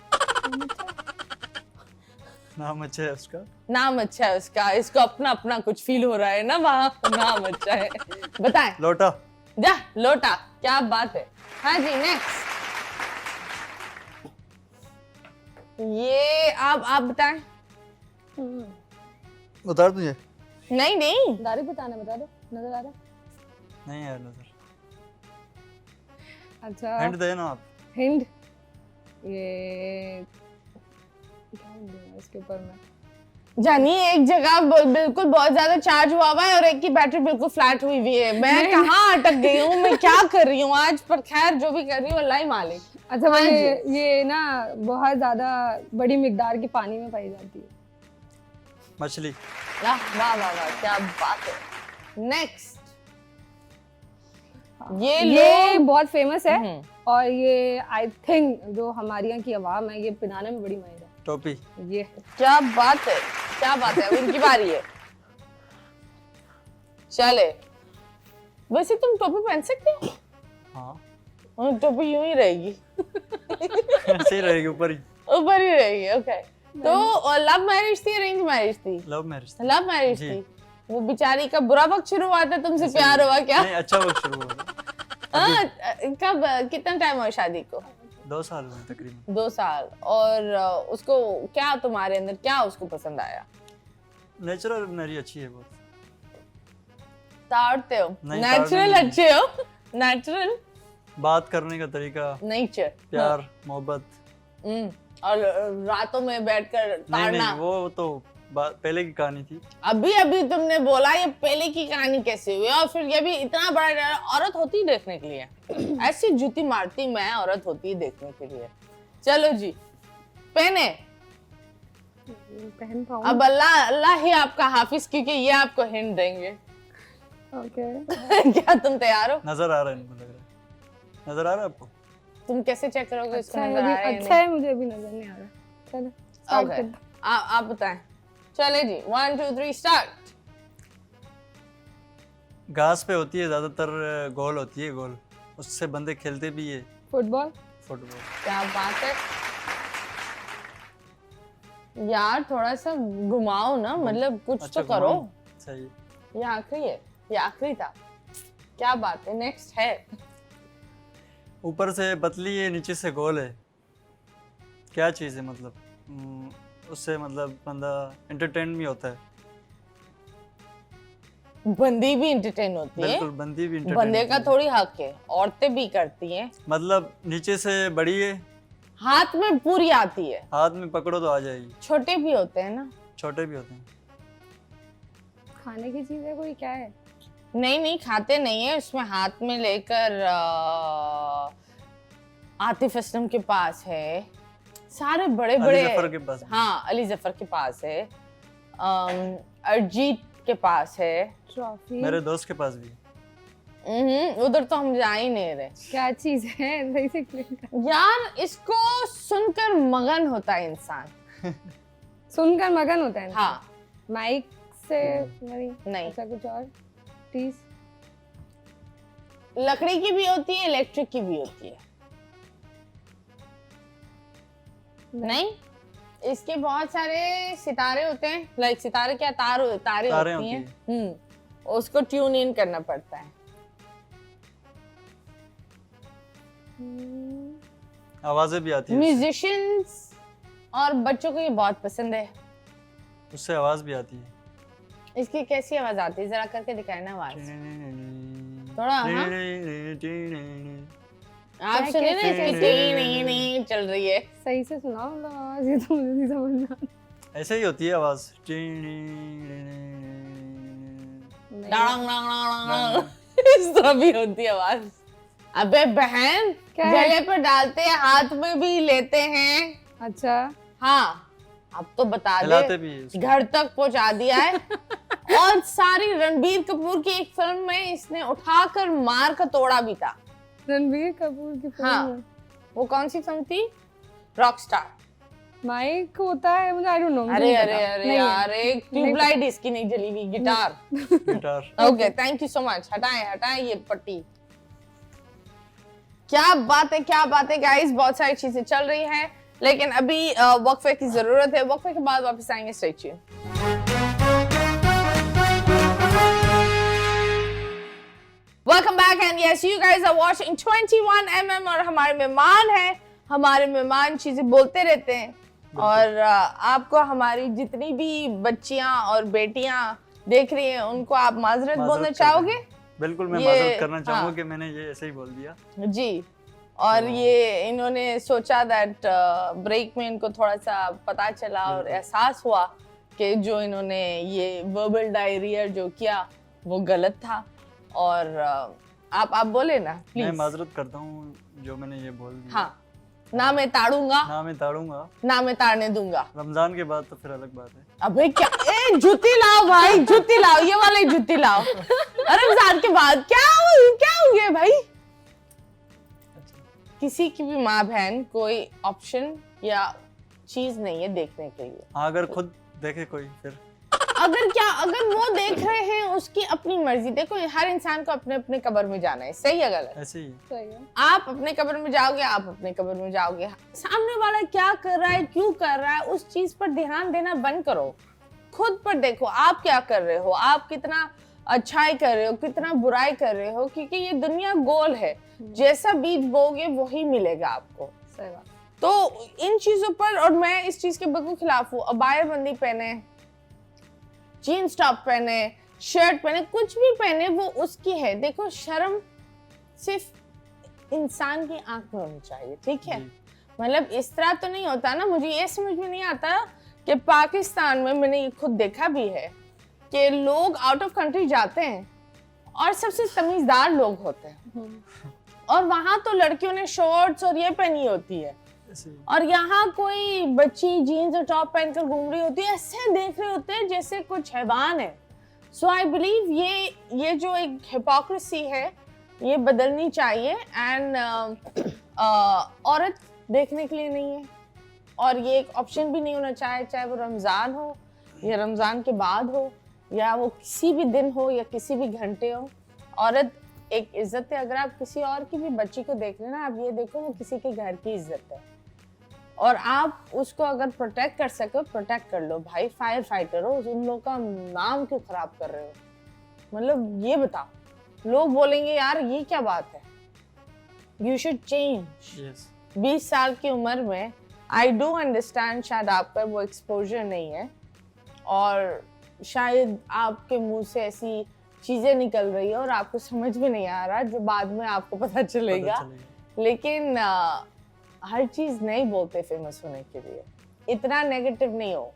नाम अच्छा है उसका। नाम अच्छा है उसका, इसको अपना अपना कुछ फील हो रहा है ना वहाँ, नाम अच्छा है। बताएं। लोटा। जा लोटा, क्या बात है। हाँ जी नेक्स्ट। ये आप बताएं। उतार दूं ये? नहीं नहीं, दारी बताना, बता दो, नजर आ रहा है? नहीं यार नजर। अच्छा हिंट दे ना आप। हिंट, ये क्या हिंट दूंगा इसके ऊपर मैं? जानी एक जगह बिल्कुल बहुत ज्यादा चार्ज हुआ हुआ है और एक की बैटरी बिल्कुल फ्लैट हुई हुई है। मैं कहाँ अटक गई हूँ, मैं क्या कर रही हूँ आज, पर खैर जो भी कर रही हूँ अल्लाह ही मालिक। अच्छा भाई, ये ना बहुत ज्यादा बड़ी मिकदार की पानी में पाई जाती है। मछली। वाह वाह वाह वाह, क्या बात है। नेक्स्ट। ये बहुत फेमस है और ये आई थिंक जो हमारे यहाँ की आवाम है ये पिनाने में बड़ी माहिर है। टोपी। ये क्या बात है, क्या बात है। अब इनकी बारी है। चले, वैसे तुम टोपी पहन सकते हो? हाँ और टोपी यूं ही रहेगी। ऐसे ही रहेगी, ऊपर ही। ऊपर ही रहेगी, ओके। तो लव मैरिज थी, अरेंज मैरिज थी? Love marriage. लव मैरिज जी। थी। वो बेचारी का बुरा वक्त शुरू हुआ था, तुमसे प्यार हुआ क्या? नहीं, अच्छा वक्त शुरू हुआ। हाँ, कब, कितना टाइम हुआ शादी को? 2 साल हुए तकरीबन। 2 साल। और उसको क्या, तुम्हारे अंदर क्या उसको पसंद आया? नेचुरल मेरी अच्छी है बहुत। ताड़ते हो? नहीं, नेचुरल ताड़ने अच्छे हो? नेचुरल बात करने का तरीका, नेचर, प्यार मोहब्बत। और रातों में बैठकर नहीं ताड़ना। नहीं, वो तो पहले की कहानी थी। अभी अभी तुमने बोला ये पहले की कहानी कैसे हुई, और फिर ये भी इतना बड़ा, औरत होती है देखने के लिए। ऐसी जूती मारती मैं, औरत होती है देखने के लिए। चलो जी, पहने। पहन पाऊँ? अब अल्लाह अल्लाह ही आपका हाफिज, क्योंकि ये आपको हिंट देंगे। ओके। क्या तुम तैयार हो? नजर आ रहा है इनको, लग रहा है। नजर आ रहा है आपको? तुम कैसे चेक करोगे इसको अच्छा है, नजर आ रहा है या अच्छा है, मुझे अभी नजर नहीं आ रहा। चलो नहीं? start Okay. कर दो। आप बताएं। चले जी, 1 2 3 स्टार्ट। घास पे होती है ज्यादातर, गोल होती है, गोल। उससे बंदे खेलते भी है। फुटबॉल। फुटबॉल। क्या बात है यार, थोड़ा सा घुमाओ ना, मतलब कुछ अच्छा, तो करो। सही। ये आखिरी है, ये आखिरी था। क्या बात है, नेक्स्ट है। ऊपर से पतली है, नीचे से गोल है। क्या चीज़ है मतलब? उससे मतलब बंदा एंटरटेन भी होता है। बंदी भी एंटरटेन होती है। बिल्कुल, बंदी भी entertain बंदे होती का है। थोड़ी हक है, औरतें भी करती हैं। मतलब नीचे से बड़ी है, हाथ में पूरी आती है। हाथ में पकड़ो तो आ जाएगी। छोटे भी होते हैं ना? छोटे भी होते हैं। खाने की चीज है कोई? क्या है? नहीं नहीं, खाते नहीं है। उसमें हाथ में लेकर आतिफ असलम के पास है, सारे बड़े बड़े। अली जफर के पास। हाँ, अली जफर के पास है, अरिजीत के पास है। ट्रॉफी। मेरे दोस्त के पास भी है। उधर तो हम जा ही नहीं रहे। क्या चीज है? सही से क्लियर कर। यार इसको सुनकर मगन होता है इंसान। सुनकर मगन होता है। हाँ। माइक से नहीं। नहीं। अच्छा कुछ और प्लीज। लकड़ी की भी होती है, इलेक्ट्रिक की भी होती है। नहीं, इसके बहुत सारे सितारे होते हैं, लाइक सितारे क्या, तारे तारे होती हैं। उसको ट्यून इन करना पड़ता है। आवाजें भी आती है म्यूजिशियंस और बच्चों को ये बहुत पसंद है। उससे आवाज भी आती है। इसकी कैसी आवाज आती है, जरा करके दिखाए ना आवाज थोड़ा। हाँ, आप सुने ना, इसकी नहीं चल रही है। सही से सुनाओ मतलब आवाज, ये तो मुझे नहीं समझ में ऐसे ही होती है आवाज। इस तरह भी होती है आवाज। अबे बहन, गले पर डालते हैं, हाथ में भी लेते हैं। अच्छा हाँ, अब तो बता हिलाते दे, भी है उसको। घर तक पहुंचा दिया है। और सारी रणबीर कपूर की एक फिल्म में इसने उठाकर मार का तोड़ा भी था। रणबीर कपूर की फिल्म हाँ, है। वो कौन सी फिल्म थी? रॉकस्टार। माइक होता है, मुझे आई डोंट नो। अरे अरे अरे यार, एक ट्यूबलाइट इसकी नहीं जली हुई, guitar. Guitar. Okay, thank you so much. हटाएं ये पट्टी। क्या बात है, क्या बात है गाइस, बहुत सारी चीजें चल रही हैं। लेकिन अभी वक्फे की जरूरत है, वक्फे के बाद वापस आएंगे। Stay tuned. Welcome back and yes, you guys are watching 21mm और हमारे मेहमान चीजें बोलते रहते हैं और आपको हमारी जितनी भी बच्चियां और बेटियां देख रही हैं उनको आप माजरत बोलना चाहोगे? बिल्कुल, मैं माजरत करना चाहूंगा कि मैंने ये ऐसे ही बोल दिया जी। और ये इन्होंने सोचा दैट ब्रेक में इनको थोड़ा सा पता चला और एहसास हुआ कि जो इन्होंने ये वर्बल डायरिया जो किया वो गलत था। और आप बोले ना प्लीज। मैं माजरत करता हूँ जो मैंने ये बोल दिया। हाँ, ना मैं ताड़ूंगा, ना मैं ताड़ने दूंगा। रमजान के बाद तो फिर अलग बात है। अबे क्या, जूती लाओ भाई, जूती लाओ, ये वाली जूती लाओ। रमजान के बाद क्या हो गया भाई? किसी की भी माँ बहन कोई ऑप्शन या चीज नहीं है देखने के लिए। हाँ, अगर खुद देखे कोई फिर अगर वो देख रहे हैं उसकी अपनी मर्जी। देखो हर इंसान को अपने अपने कब्र में जाना है, सही है गलत? ऐसे ही सही है। आप अपने कब्र में जाओगे, आप अपने कब्र में जाओगे। सामने वाला क्या कर रहा है, क्यों कर रहा है, उस चीज पर ध्यान देना बंद करो। खुद पर देखो आप क्या कर रहे हो, आप कितना अच्छाई कर रहे हो, कितना बुराई कर रहे हो, क्योंकि ये दुनिया गोल है। जैसा बीज बोगे वही मिलेगा आपको। सही बात। तो इन चीजों पर, और मैं इस चीज के बिल्कुल खिलाफ हूँ। अबाया बंदी पहने, जीन्स टॉप पहने, शर्ट पहने, कुछ भी पहने, वो उसकी है। देखो शर्म सिर्फ इंसान की आंख में होनी चाहिए, ठीक है? मतलब इस तरह तो नहीं होता ना। मुझे ये समझ में नहीं आता कि पाकिस्तान में, मैंने ये खुद देखा भी है कि लोग आउट ऑफ कंट्री जाते हैं और सबसे तमीजदार लोग होते हैं और वहां तो लड़कियों ने शॉर्ट्स और ये पहनी होती है और यहाँ कोई बच्ची जीन्स और टॉप पहनकर घूम रही होती है। ऐसे देख रहे होते हैं जैसे कुछ हैवान है। सो आई बिलीव ये जो एक हिपोक्रेसी है ये बदलनी चाहिए। एंड औरत देखने के लिए नहीं है और ये एक ऑप्शन भी नहीं होना चाहिए, चाहे वो रमज़ान हो या रमज़ान के बाद हो या वो किसी भी दिन हो या किसी भी घंटे हो। औरत एक इज्जत है। अगर आप किसी और की भी बच्ची को देख लेना, आप ये देखो वो किसी के घर की इज्जत है और आप उसको अगर प्रोटेक्ट कर सको प्रोटेक्ट कर लो। भाई फायर फाइटर हो, उन लोगों का नाम क्यों खराब कर रहे हो? मतलब ये बताओ, लोग बोलेंगे यार ये क्या बात है, यू शुड चेंज। 20 साल की उम्र में आई डू अंडरस्टैंड शायद आप पर वो एक्सपोजर नहीं है और शायद आपके मुंह से ऐसी चीजें निकल रही है और आपको समझ में नहीं आ रहा, जो बाद में आपको पता चलेगा। लेकिन हर चीज नहीं बोलते फेमस होने के लिए। इतना नेगेटिव नहीं हो,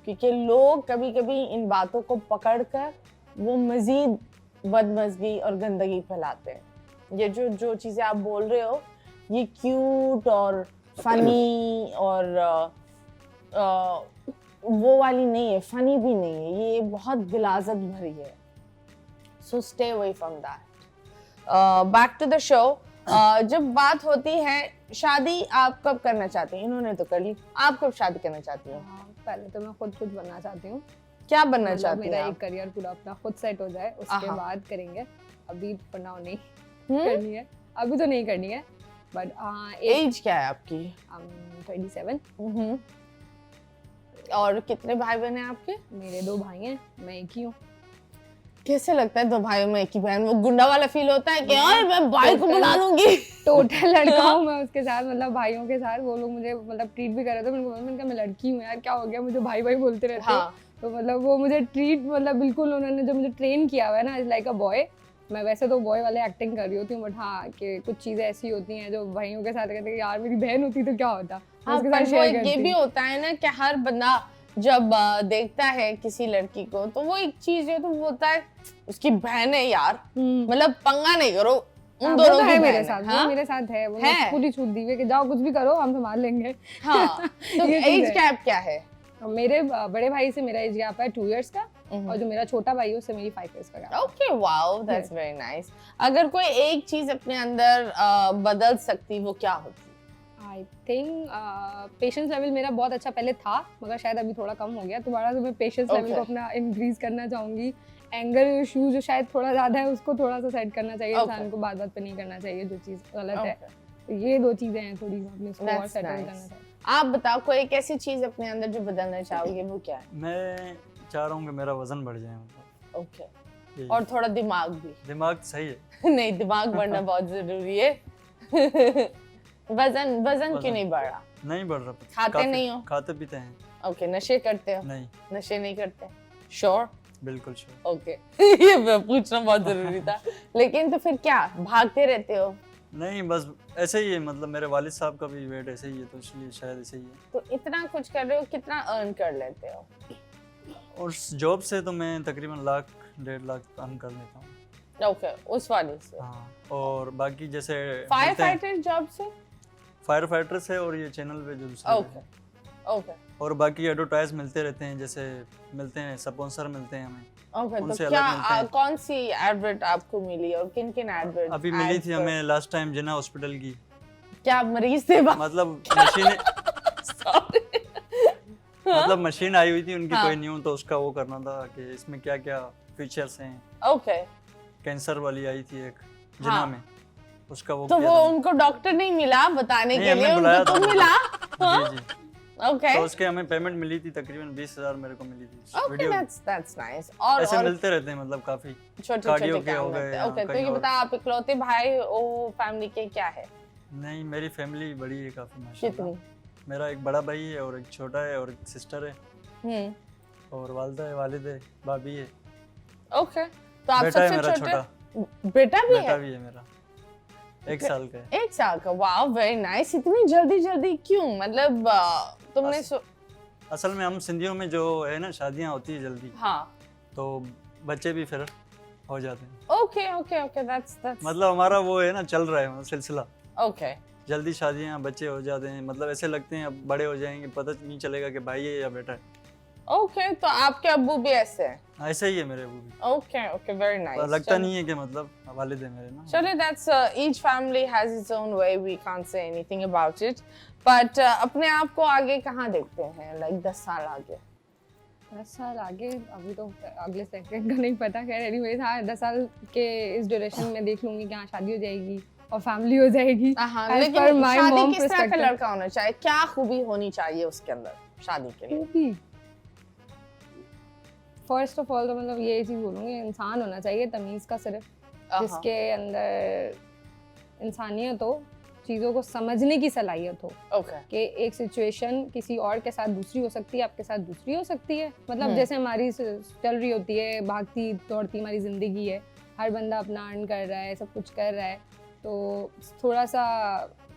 क्योंकि लोग कभी कभी इन बातों को पकड़कर वो मजीद बदमज़गी और गंदगी फैलाते हैं। ये जो चीजें आप बोल रहे हो ये क्यूट और फनी और वो वाली नहीं है, फनी भी नहीं है, ये बहुत गिलाजत भरी है। So stay away from that. Back to the show. जब बात होती है शादी, आप कब करना चाहती हैं? इन्होंने तो कर ली, आप कब शादी करना चाहती हैं? पहले तो मैं खुद कुछ बनना चाहती हूँ। क्या बनना चाहती हैं? मेरा एक करियर पूरा अपना खुद सेट हो जाए, उसके बाद करेंगे। अभी फॉर नाउ नहीं करनी है, अभी तो नहीं करनी है। बट एज क्या है आपकी? 27। और कितने भाई बहन हैं आपके? मेरे 2 भाई हैं, मैं एक ही हूँ। कैसे लगता है 2 भाइयों में एक ही बहन? वो गुंडा वाला फील होता है कि यार मैं भाई को बुला लूंगी। टोटल लड़का हूँ मैं उसके साथ, मतलब भाइयों के साथ। वो लोग मुझे मतलब ट्रीट भी कर रहे थे। मैंने कहा मैं लड़की हूँ यार, क्या हो गया, मुझे भाई भाई बोलते रहते हैं। तो मतलब वो मुझे ट्रीट, मतलब बिल्कुल उन्होंने जो मुझे ट्रेन किया हुआ है ना, इज लाइक अ बॉय। मैं वैसे तो बॉय वाले एक्टिंग कर रही होती हूँ, बट हाँ कि कुछ चीजें ऐसी होती हैं जो भाइयों के साथ कहते हैं यार मेरी बहन होती तो क्या होता। ये भी होता है ना कि हर बंदा जब देखता है किसी लड़की को तो वो एक चीज है, तो वो होता है उसकी बहन है यार, मतलब पंगा नहीं करो उन दोनों की। मेरे साथ वो मेरे साथ है, वो पूरी छूट दी है कि जाओ कुछ भी करो हम संभाल लेंगे। हाँ। तो एज गैप क्या है? मेरे बड़े भाई से मेरा एज गैप है 2 इयर्स का और जो मेरा छोटा भाई है उससे मेरी 5 इयर्स का गैप है। Okay, wow, that's very nice. अगर कोई एक चीज अपने अंदर बदल सकती वो क्या होती? आई थिंक पेशेंस लेवल मेरा बहुत अच्छा पहले था, मगर शायद अभी थोड़ा कम हो गया। दोबारा से मैं पेशेंस लेवल को अपना इंक्रीज करना चाहूंगी। एंगर इशू जो शायद थोड़ा ज्यादा है उसको थोड़ा सा सेट करना चाहिए। इंसान को बात पे नहीं करना चाहिए जो चीज गलत है। तो ये 2 चीजें हैं थोड़ी अपने इसको और That's सेटल nice. करना चाहिए। आप बताओ कोई एक ऐसी चीज अपने अंदर जो बदलना चाहोगे, वो क्या है? मैं चाह रहा हूँ कि मेरा वजन बढ़ जाए, मतलब ओके यही। और थोड़ा दिमाग भी। दिमाग सही है। नहीं, दिमाग बढ़ना बहुत जरूरी है। वजन क्यों नहीं बढ़ रहा? नहीं बढ़ रहा। खाते काफी- नहीं हो? खाते पीते हैं। ओके, नशे करते हो? नहीं, नशे नहीं करते? श्योर? बिल्कुल श्योर। ओके। ये मैं पूछना बहुत जरूरी था। लेकिन तो फिर क्या भागते रहते हो? नहीं, बस ऐसे ही है, मतलब मेरे वालिद साहब का भी वेट ऐसे ही है, तो इसलिए शायद ऐसे ही है। तो इतना कुछ कर रहे हो, कितना अर्न कर लेते हो? और जॉब से तो मैं तकरीबन 1-1.5 लाख अर्न कर लेता हूँ। ओके, उस वाले से। हाँ, और बाकी जैसे फायर फाइटर जॉब से? फायर फाइटर से, और ये चैनल पे जो दूसरे ओके हैं। ओके और बाकी एडवर्टाइज मिलते रहते हैं, जैसे मिलते हैं, स्पॉन्सर मिलते हैं हमें। ओके। तो उनसे अलग क्या मिलते हैं। कौन सी एडवर्ट आपको मिली और किन किन एडवर्ट? अभी मिली थी हमें लास्ट टाइम जिना हॉस्पिटल की। क्या आप मरीज थे? मतलब मशीनें हाँ? मतलब मशीन आई हुई थी उनकी हाँ। कोई न्यू, तो उसका वो करना था कि इसमें क्या क्या फीचर्स हैं। ओके। कैंसर वाली आई थी एक जिना हाँ। में, उसका वो तो किया वो था। उनको डॉक्टर नहीं मिला बताने नहीं, के लिए, हमने बुलाया उनको था तुम उनको। मिला? हाँ? जी जी। ओके तो उसके हमें पेमेंट मिली थी, तकरीबन 20,000 मेरे को मिली थी। Okay, video that's nice. और ऐसे और मिलते रहते हैं, मतलब काफी। छोटे कार्डियो छोटे के हो काम गए, करते हैं। हाँ, ओके, तो कहीं ये और। बता, आप इकलौते भाई ओ फैमिली के क्या है? नहीं, मेरी फैमिली बड़ी है काफी, माशाल्लाह। कितनी? मेरा एक बड़ा भाई है और एक छोटा है और एक सिस्टर है और वालदा है, वालिद है, भाभी है। ओके, तो आप बेटा है सबसे मेरा छोटे? छोटा। बेटा भी बेटा है? भी है मेरा, 1 साल का है। 1 साल का? Wow, very nice. इतनी जल्दी जल्दी क्यों? मतलब तुमने असल में हम सिंधियों में जो है ना, शादियां होती है जल्दी, हाँ। तो बच्चे भी फिर हो जाते हैं। ओके ओके ओके, दैट्स मतलब हमारा वो है ना, चल रहा है मतलब सिलसिला। ओके। जल्दी शादियां, बच्चे हो जाते हैं, मतलब ऐसे लगते हैं अब बड़े हो जाएंगे, पता नहीं चलेगा कि भाई है या बेटा है। ओके, तो आपके अब्बू भी ऐसे हैं? ऐसे ही है मेरे अबू भी। Okay okay, very nice. लगता नहीं है कि मतलब वालिद है मेरे ना। चलिए, that's each family has its own way, we can't say anything about it. But अपने आप को आगे कहाँ देखते हैं, लाइक 10 साल आगे? 10 साल आगे अभी तो अगले सेकंड का नहीं पता। खैर एनीवेज, हाँ 10 साल के इस ड्यूरेशन में देख लूंगी कि हाँ शादी हो जाएगी और फैमिली हो जाएगी। हाँ, As per लेकिन my शादी mom किस तरह का perspective. लड़का होना चाहिए? क्या खूबी होनी चाहिए उसके अंदर शादी के लिए? फर्स्ट ऑफ ऑल तो मतलब ये चीज़ बोलूँगी, इंसान होना चाहिए तमीज़ का सिर्फ, जिसके अंदर इंसानियत हो, चीज़ों को समझने की सलाहियत हो ओके। कि एक सिचुएशन किसी और के साथ दूसरी हो सकती है, आपके साथ दूसरी हो सकती है। मतलब जैसे हमारी चल रही होती है, भागती दौड़ती हमारी ज़िंदगी है, हर बंदा अपना अर्न कर रहा है, सब कुछ कर रहा है, तो थोड़ा सा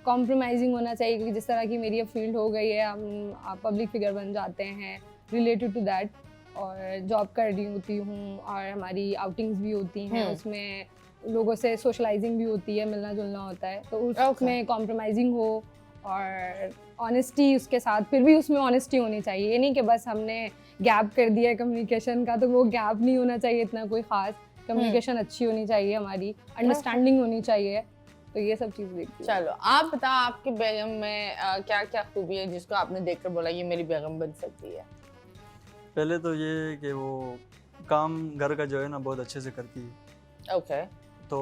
कॉम्प्रोमाइजिंग होना चाहिए। क्योंकि जिस तरह की मेरी अब फील्ड हो गई है, हम पब्लिक फिगर बन जाते हैं रिलेटेड टू दैट, और जॉब कर रही होती हूँ और हमारी आउटिंग्स भी होती हैं, उसमें लोगों से सोशलाइजिंग भी होती है, मिलना जुलना होता है, तो उसमें कॉम्प्रोमाइजिंग हो और ऑनेस्टी उसके साथ, फिर भी उसमें ऑनेस्टी होनी चाहिए। ये नहीं कि बस हमने गैप कर दिया है कम्युनिकेशन का, तो वो गैप नहीं होना चाहिए इतना कोई ख़ास। कम्युनिकेशन अच्छी होनी चाहिए, हमारी अंडरस्टैंडिंग होनी चाहिए, तो ये सब चीज़ देखती हूँ। चलो, आप बताओ आपकी बेगम में क्या क्या खूबी है जिसको आपने देखकर बोला ये मेरी बेगम बन सकती है? पहले तो ये कि वो काम घर का जो है ना बहुत अच्छे से करती है। ओके। तो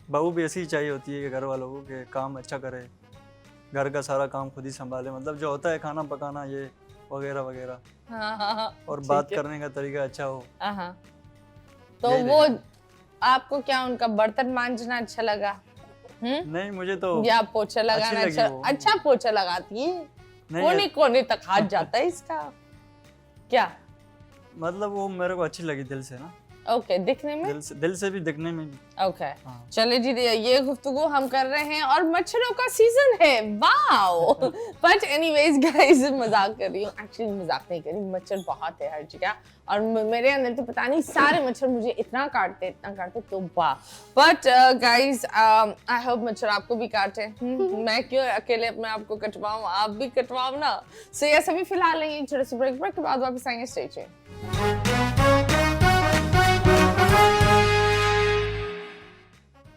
बहू भी ऐसी ही चाहिए होती है कि घर वालों को कि काम अच्छा करे, घर का सारा काम खुद ही संभाले, मतलब जो होता है खाना पकाना ये वगैरह वगैरह, हाँ, और ठीक बात है। करने का तरीका अच्छा हो। हाँ, तो यही वो देखा। आपको क्या उनका बर्तन मांजना अच्छा लगा? नहीं, मुझे तो या पोछा लगाना अच्छी लगी अच्छा? वो। अच्छा पोछा लगाती है, नहीं, कोने कोने तक हाथ जाता है इसका क्या? मतलब वो मेरे को अच्छी लगी दिल से ना, ओके, दिखने में? दिल से भी, दिखने में भी। ओके। हाँ। चले जी, ये गुफ्तगू हम कर रहे हैं और मच्छरों का सीजन है, वाओ। बट एनीवेज गाइस, मजाक कर रही हूँ, एक्चुअली मजाक नहीं कर रही, मच्छर बहुत है हर जगह, और मेरे अंदर तो पता नहीं सारे मच्छर मुझे इतना काटते तो वाह। बट गाइस, आई होप मच्छर आपको भी काटे। मैं क्यों अकेले अपने आप को कटवाऊं, आप भी कटवाओ ना। सो ये सभी फिलहाल लेंगे एक छोटे से ब्रेक के बाद वापस आएंगे। Stay tuned.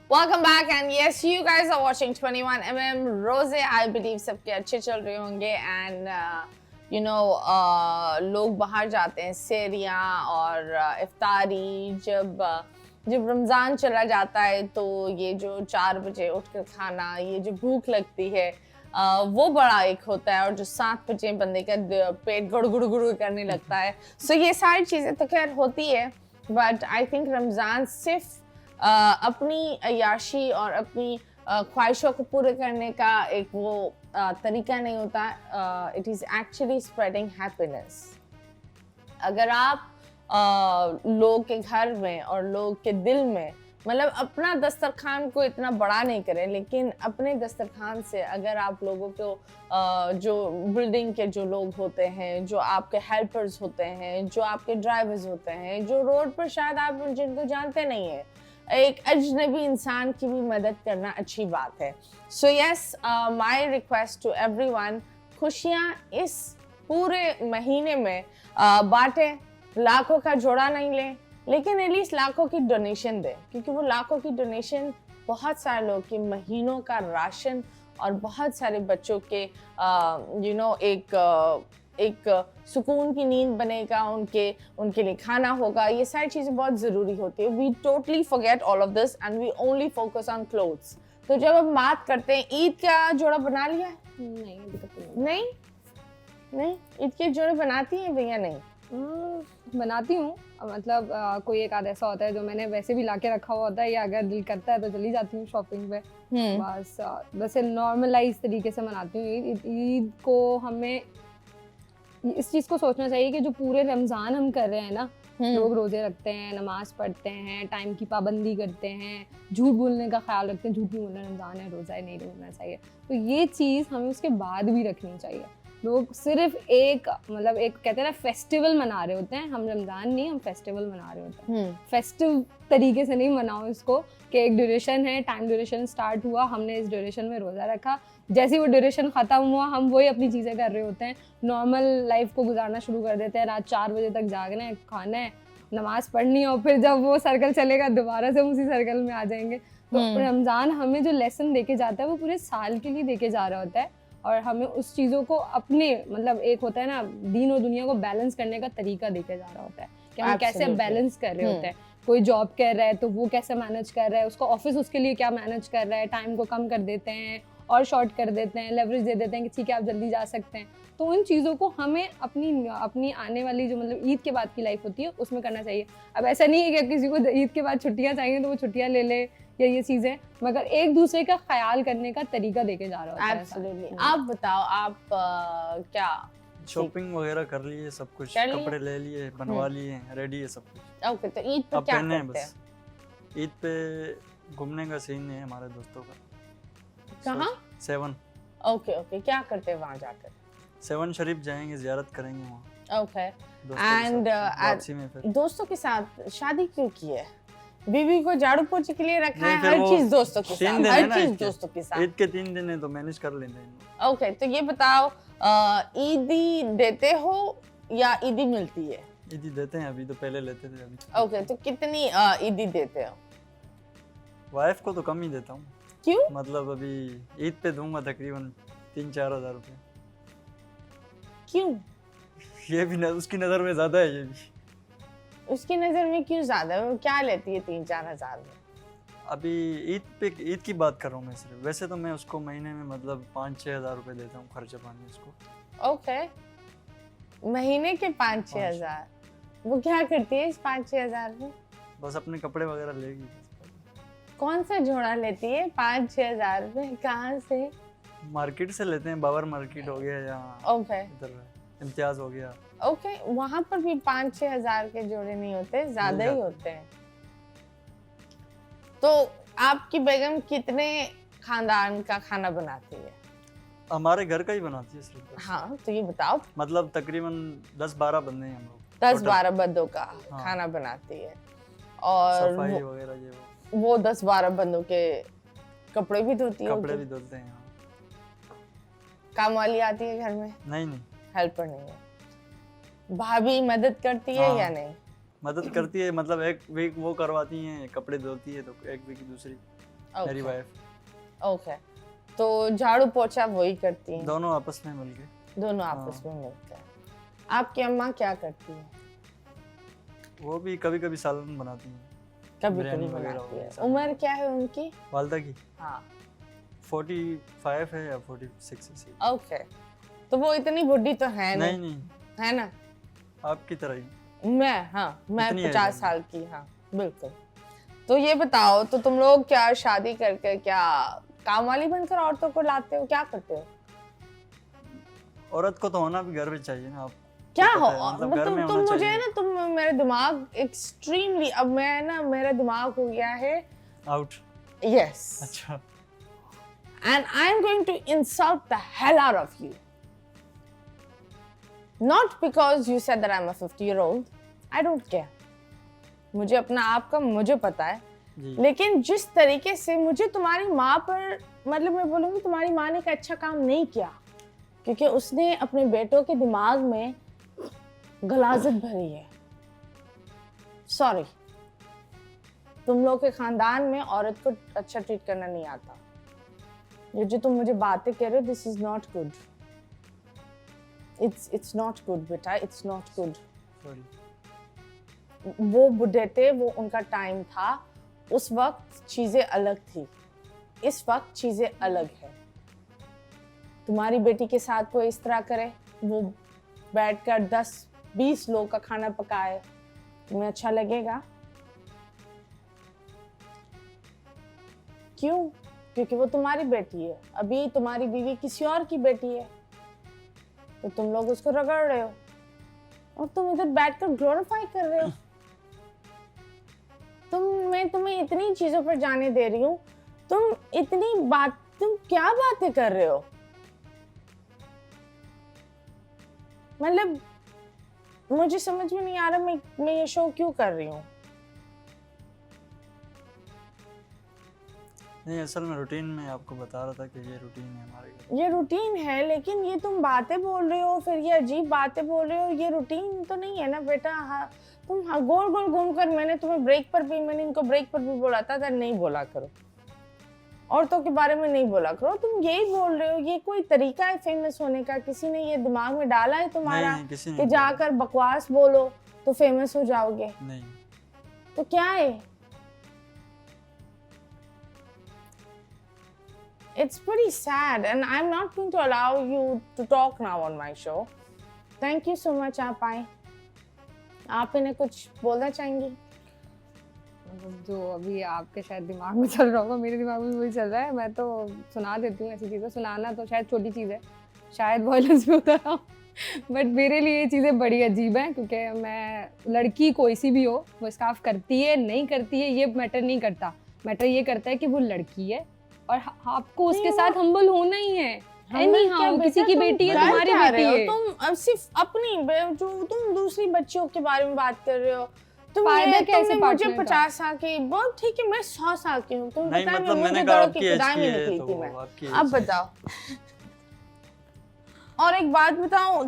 Welcome back, and yes, you guys are watching 21mm Rose. I believe सबके अच्छे चल रहे होंगे, and you know लोग बाहर जाते हैं सेरियाँ और इफ्तारी जब जब रमज़ान चला जाता है तो ये जो 4 बजे उठकर खाना, ये जो भूख लगती है वो बड़ा एक होता है, और जो 7 बजे बंदे का पेट गुड़ गुड़ गुड़ करने लगता है। सो ये सारी चीज़ें तो खैर होती है, बट आई थिंक रमज़ान सिर्फ अपनी अय्याशी और अपनी ख्वाहिशों को पूरे करने का एक वो तरीका नहीं होता। It is actually spreading happiness. अगर आप लोग के घर में और लोग के दिल में, मतलब अपना दस्तरखान को इतना बड़ा नहीं करें, लेकिन अपने दस्तरखान से अगर आप लोगों को जो बिल्डिंग के जो लोग होते हैं, जो आपके हेल्पर्स होते हैं, जो आपके ड्राइवर्स होते हैं, जो रोड पर शायद आप जिनको जानते नहीं हैं, एक अजनबी इंसान की भी मदद करना अच्छी बात है। So yes, my request to everyone, खुशियाँ इस पूरे महीने में बांटें। लाखों का जोड़ा नहीं लें, लेकिन एटलीस्ट लाखों की डोनेशन दें, क्योंकि वो लाखों की डोनेशन बहुत सारे लोग के महीनों का राशन और बहुत सारे बच्चों के एक सुकून की नींद बनेगा, उनके लिए खाना होगा। ये सारी चीज़ें बहुत ज़रूरी होती है। We totally forget all of this and we only focus on clothes. तो जब हम बात करते हैं, ईद का जोड़ा बना लिया है? नहीं, अभी तक तो नहीं, ईद के जोड़े बनाती हैं भैया? नहीं बनाती हूँ, मतलब कोई एक आधा ऐसा होता है जो मैंने वैसे भी लाके रखा हुआ होता है, या अगर दिल करता है तो चली जाती हूँ शॉपिंग पे। बस वैसे नॉर्मलाइज तरीके से मनाती हूँ ईद को। हमें इस चीज़ को सोचना चाहिए कि जो पूरे रमज़ान हम कर रहे हैं ना, लोग रोजे रखते हैं, नमाज पढ़ते हैं, टाइम की पाबंदी करते हैं, झूठ बोलने का ख्याल रखते हैं, झूठ नहीं बोलना, रमज़ान है, रोज़ा है, नहीं बोलना चाहिए। तो ये चीज़ हमें उसके बाद भी रखनी चाहिए। लोग सिर्फ एक कहते हैं ना फेस्टिवल मना रहे होते हैं, हम रमज़ान नहीं, हम फेस्टिवल मना रहे होते हैं। फेस्टिव तरीके से नहीं मनाओ इसको कि एक ड्यूरेशन है, टाइम ड्यूरेशन स्टार्ट हुआ, हमने इस ड्यूरेशन में रोज़ा रखा, जैसे ही वो ड्यूरेशन ख़त्म हुआ हम वही अपनी चीज़ें कर रहे होते हैं, नॉर्मल लाइफ को गुजारना शुरू कर देते हैं। रात 4 बजे तक जागना है, खाना है, नमाज़ पढ़नी है, और फिर जब वो सर्कल चलेगा दोबारा से हम उसी सर्कल में आ जाएंगे। तो रमज़ान हमें जो लेसन देके जाता है वो पूरे साल के लिए देके जा रहा होता है, और हमें उस चीज़ों को अपने एक होता है ना, दीन और दुनिया को बैलेंस करने का तरीका देके जा रहा होता है कि हम कैसे बैलेंस कर रहे होते हैं। कोई जॉब कर रहा है तो वो कैसे मैनेज कर रहा है, उसका ऑफिस उसके लिए क्या मैनेज कर रहा है, टाइम को कम कर देते हैं और शॉर्ट कर देते हैं, लेवरेज दे देते हैं कि ठीक है आप जल्दी जा सकते हैं। तो उन चीज़ों को हमें अपनी आने वाली जो ईद के बाद की लाइफ होती है उसमें करना चाहिए। अब ऐसा नहीं है कि किसी को ईद के बाद छुट्टियाँ चाहिए तो वो छुट्टियाँ ले ले या ये चीज़ें, मगर एक दूसरे का ख्याल करने का तरीका देके जा रहा होता है। एब्सोल्युटली। आप बताओ, आप क्या शॉपिंग वगैरह कर लिए, सब कुछ कपड़े ले लिए, बनवा लिए, रेडी है सब कुछ। ओके, तो ईद पे क्या करते हैं? बस ईद पे घूमने का सीन है हमारे दोस्तों का। कहाँ? 7। ओके, क्या करते हैं वहाँ जाकर? 7 शरीफ जाएंगे, ज़ियारत करेंगे वहाँ। ओके, एंड दोस्तों के साथ शादी क्यों की है? बीवी को झाड़ू पोछे के लिए रखा है, हर चीज दोस्तों के साथ, हर चीज दोस्तों के साथ। ईद के 3 दिन है तो मैनेज कर लेंगे। ओके, तो ये बताओ, ईदी देते हो या ईदी मिलती है? ईदी देते हैं, अभी तो पहले लेते थे, अभी। ओके, तो कितनी ईदी देते हो? वाइफ को तो कम ही देता हूँ। क्यों? मतलब अभी ईद पे दूंगा तकरीबन 3-4 हज़ार रुपये। क्यों? ये भी उसकी नज़र में ज़्यादा है। ये भी उसकी नज़र में क्यों ज़्यादा है? वो क्या लेती है 3-4 हज़ार में? अभी ईद की बात कर रहा हूँ मैं सिर्फ। वैसे तो मैं उसको महीने में मतलब 5-6 हज़ार रुपये देता हूँ खर्चा पानी उसको। ओके, महीने के 5-6 हज़ार। वो क्या करती है इस 5-6 हज़ार में? बस अपने कपड़े वगैरह लेगी। कौन सा जोड़ा लेती है 5-6 हज़ार में? कहाँ से? मार्केट से लेते हैं, बाबर मार्केट हो गया या ओके, इधर इम्तियाज हो गया। ओके, वहाँ पर भी 5-6 हज़ार के जोड़े नहीं होते, ज़्यादा ही होते हैं। तो आपकी बेगम कितने खानदान का खाना बनाती है? हमारे घर का ही बनाती है सिर्फ। हाँ, तो ये बताओ। मतलब तकरीबन 10-12 बंदे हैं हम लोग। 10-12 बंदों का खाना बनाती है, और सफाई वगैरह ये वो 10-12 बंदों के कपड़े भी धोती है? कपड़े भी धोते हैं। काम वाली आती है घर में? नहीं, हेल्पर नहीं है। भाभी मदद करती है या नहीं? मदद करती है, मतलब एक वीक वो करवाती हैं, कपड़े धोती है, तो एक वीक दूसरी मेरी वाइफ। ओके, तो झाड़ू पोछा वही करती हैं? दोनों आपस में मिलके। दोनों आपस में मिलकर। आपकी अम्मा क्या करती है? वो भी कभी कभी सालन बनाती हैं। कभी बिरयानी कभी वगैरह हो बनाती गया है। सब। उम्र क्या है उनकी? वालदा की हाँ 45 है या 46 ऐसी। ओके, तो वो इतनी बुढ़ी तो है नहीं नहीं, नहीं, है ना? आपकी तरह ही। मैं इतनी है 50 नहीं। साल की, हाँ बिल्कुल। तो ये बताओ, तो तुम लोग क्या शादी करके क्या काम वाली बनकर औरतों को लाते हो, क्या करते हो? औरत को तो होना भी घर में चाहिए ना, आप क्या पता हो है, मतलब घर में तुम होना मुझे चाहिए। ना, तुम मेरे दिमाग एक्सट्रीमली, अब मैं ना, मेरा दिमाग हो गया है आउट। यस, अच्छा and I'm going to insult the hell out of you. Not because you said that I'm a 50-year-old. I don't care. मुझे अपना आप का मुझे पता है, जी। लेकिन जिस तरीके से मुझे तुम्हारी माँ पर, मतलब मैं बोलूँगी तुम्हारी माँ ने एक अच्छा काम नहीं किया, क्योंकि उसने अपने बेटों के दिमाग में गलाजत भरी है। सॉरी, तुम लोग के खानदान में औरत को अच्छा ट्रीट करना नहीं आता। ये जो तुम मुझे बातें कह रहे हो, this is not good. It's not good बेटा, इट्स नॉट गुड। सॉरी। वो बुढ़े थे, वो उनका टाइम था, उस वक्त चीजें अलग थी, इस वक्त चीजें अलग है। तुम्हारी बेटी के साथ कोई इस तरह करे, वो बैठकर 10-20 लोग का खाना पकाए, तुम्हें अच्छा लगेगा? क्यों? क्योंकि वो तुम्हारी बेटी है। अभी तुम्हारी बीवी किसी और की बेटी है, तो तुम लोग उसको रगड़ रहे हो और तुम इधर बैठकर ग्लोरीफाई कर रहे हो। मैं तुम्हें इतनी चीजों पर जाने दे रही हूँ, तुम क्या बातें कर रहे हो? मतलब मुझे समझ में नहीं आ रहा मैं ये शो क्यों कर रही हूँ। नहीं, असल में रूटीन में आपको बता रहा था कि ये रूटीन है हमारे घर। ये रूटीन है, लेकिन ये तुम बातें बोल रहे हो, फिर ये अजीब बातें बोल रहे हो, ये रूटीन तो नहीं है ना बेटा। हाँ, तुम गोल गोल घूम कर, मैंने इनको ब्रेक पर भी बोला था नहीं बोला करो, औरतों के बारे में नहीं बोला करो। तुम यही बोल रहे हो, ये कोई तरीका है फेमस होने का? किसी ने ये दिमाग में डाला है तुम्हारा नहीं, किसी ने कि नहीं जाकर बकवास बोलो तो फेमस हो जाओगे? नहीं। तो क्या है? It's pretty sad and I'm not going to allow you to talk now on my show. Thank you so much, आप आए। आप इन्हें कुछ बोलना चाहेंगी? जो अभी आपके शायद दिमाग में चल रहा होगा, मेरे दिमाग में वही चल रहा है। मैं तो सुना देती हूँ ऐसी चीज़ें। सुनाना तो शायद छोटी चीज़ है, शायद वॉयलेंस भी होता रहा, बट मेरे लिए ये चीज़ें बड़ी अजीब हैं, क्योंकि मैं लड़की कोई सी भी हो, वो स्कार्फ करती है नहीं करती है ये मैटर नहीं करता। मैटर ये करता है कि वो लड़की है और आपको उसके साथ हम्बल होना ही है। एनीहाउ किसी की बेटी है, तुम्हारी बेटी है। तुम अब सिर्फ अपनी जो तुम दूसरी बच्चियों के बारे में बात कर रहे हो। फायदा क्या ऐसे मुझे पार्टनर का? 50 साल की, बहुत ठीक है, मैं 100 साल की हूँ। तुम नहीं, बताओ, मतलब मैं मैंने मुझे कहा दरों आपकी की एज खुदाई की में है, निकली तो थी मैं। आपकी एज अब है। बताओ, और एक बात बताओ,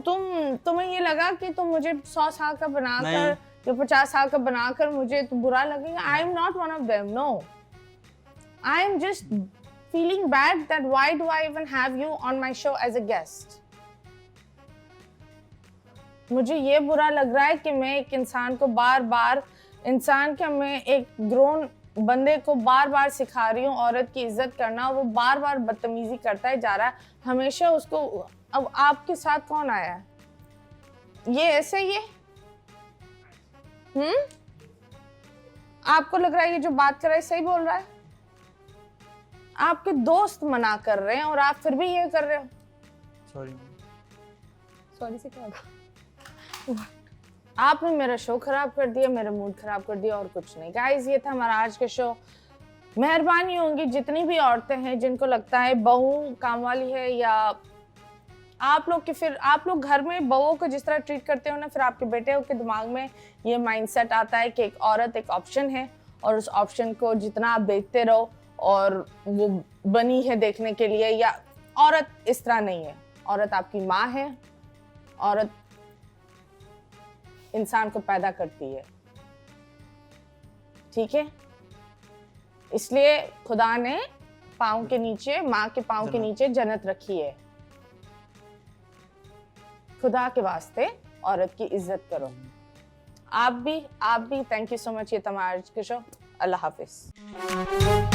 तुम्हें ये लगा कि तुम मुझे 100 साल का बनाकर या 50 साल का बनाकर मुझे तो बुरा लगेगा? I am not one of them, no. I am just feeling bad that why do I even have you on my show as a guest? मुझे ये बुरा लग रहा है कि मैं एक इंसान को बार-बार, मैं एक ग्रोन बंदे को बार-बार सिखा रही हूँ औरत की इज्जत करना, वो बार-बार बदतमीजी करता ही जा रहा है। हमेशा उसको, अब आपके साथ कौन आया है? ये ऐसे ही है? आपको लग रहा है ये जो बात कर रहा है सही बोल रहा है? आपके दोस्त मना कर रहे हैं और आप फिर भी ये कर रहे हो। सॉरी से क्या होगा? आपने मेरा शो खराब कर दिया, मेरा मूड खराब कर दिया, और कुछ नहीं। गाइस, ये था हमारा आज का शो। मेहरबानी होंगी जितनी भी औरतें हैं जिनको लगता है बहू काम वाली है, या आप लोग घर में बहुओं को जिस तरह ट्रीट करते हो ना, फिर आपके बेटे के दिमाग में ये माइंडसेट आता है कि एक औरत एक ऑप्शन है, और उस ऑप्शन को जितना आप देखते रहो, और वो बनी है देखने के लिए, या औरत इस तरह नहीं है। औरत आपकी माँ है, औरत इंसान को पैदा करती है, ठीक है? इसलिए खुदा ने पाँव के नीचे, माँ के पाँव के नीचे जन्नत रखी है। खुदा के वास्ते औरत की इज्जत करो। आप भी थैंक यू सो मच। ये था हमारा आज का शो। अल्लाह हाफिज।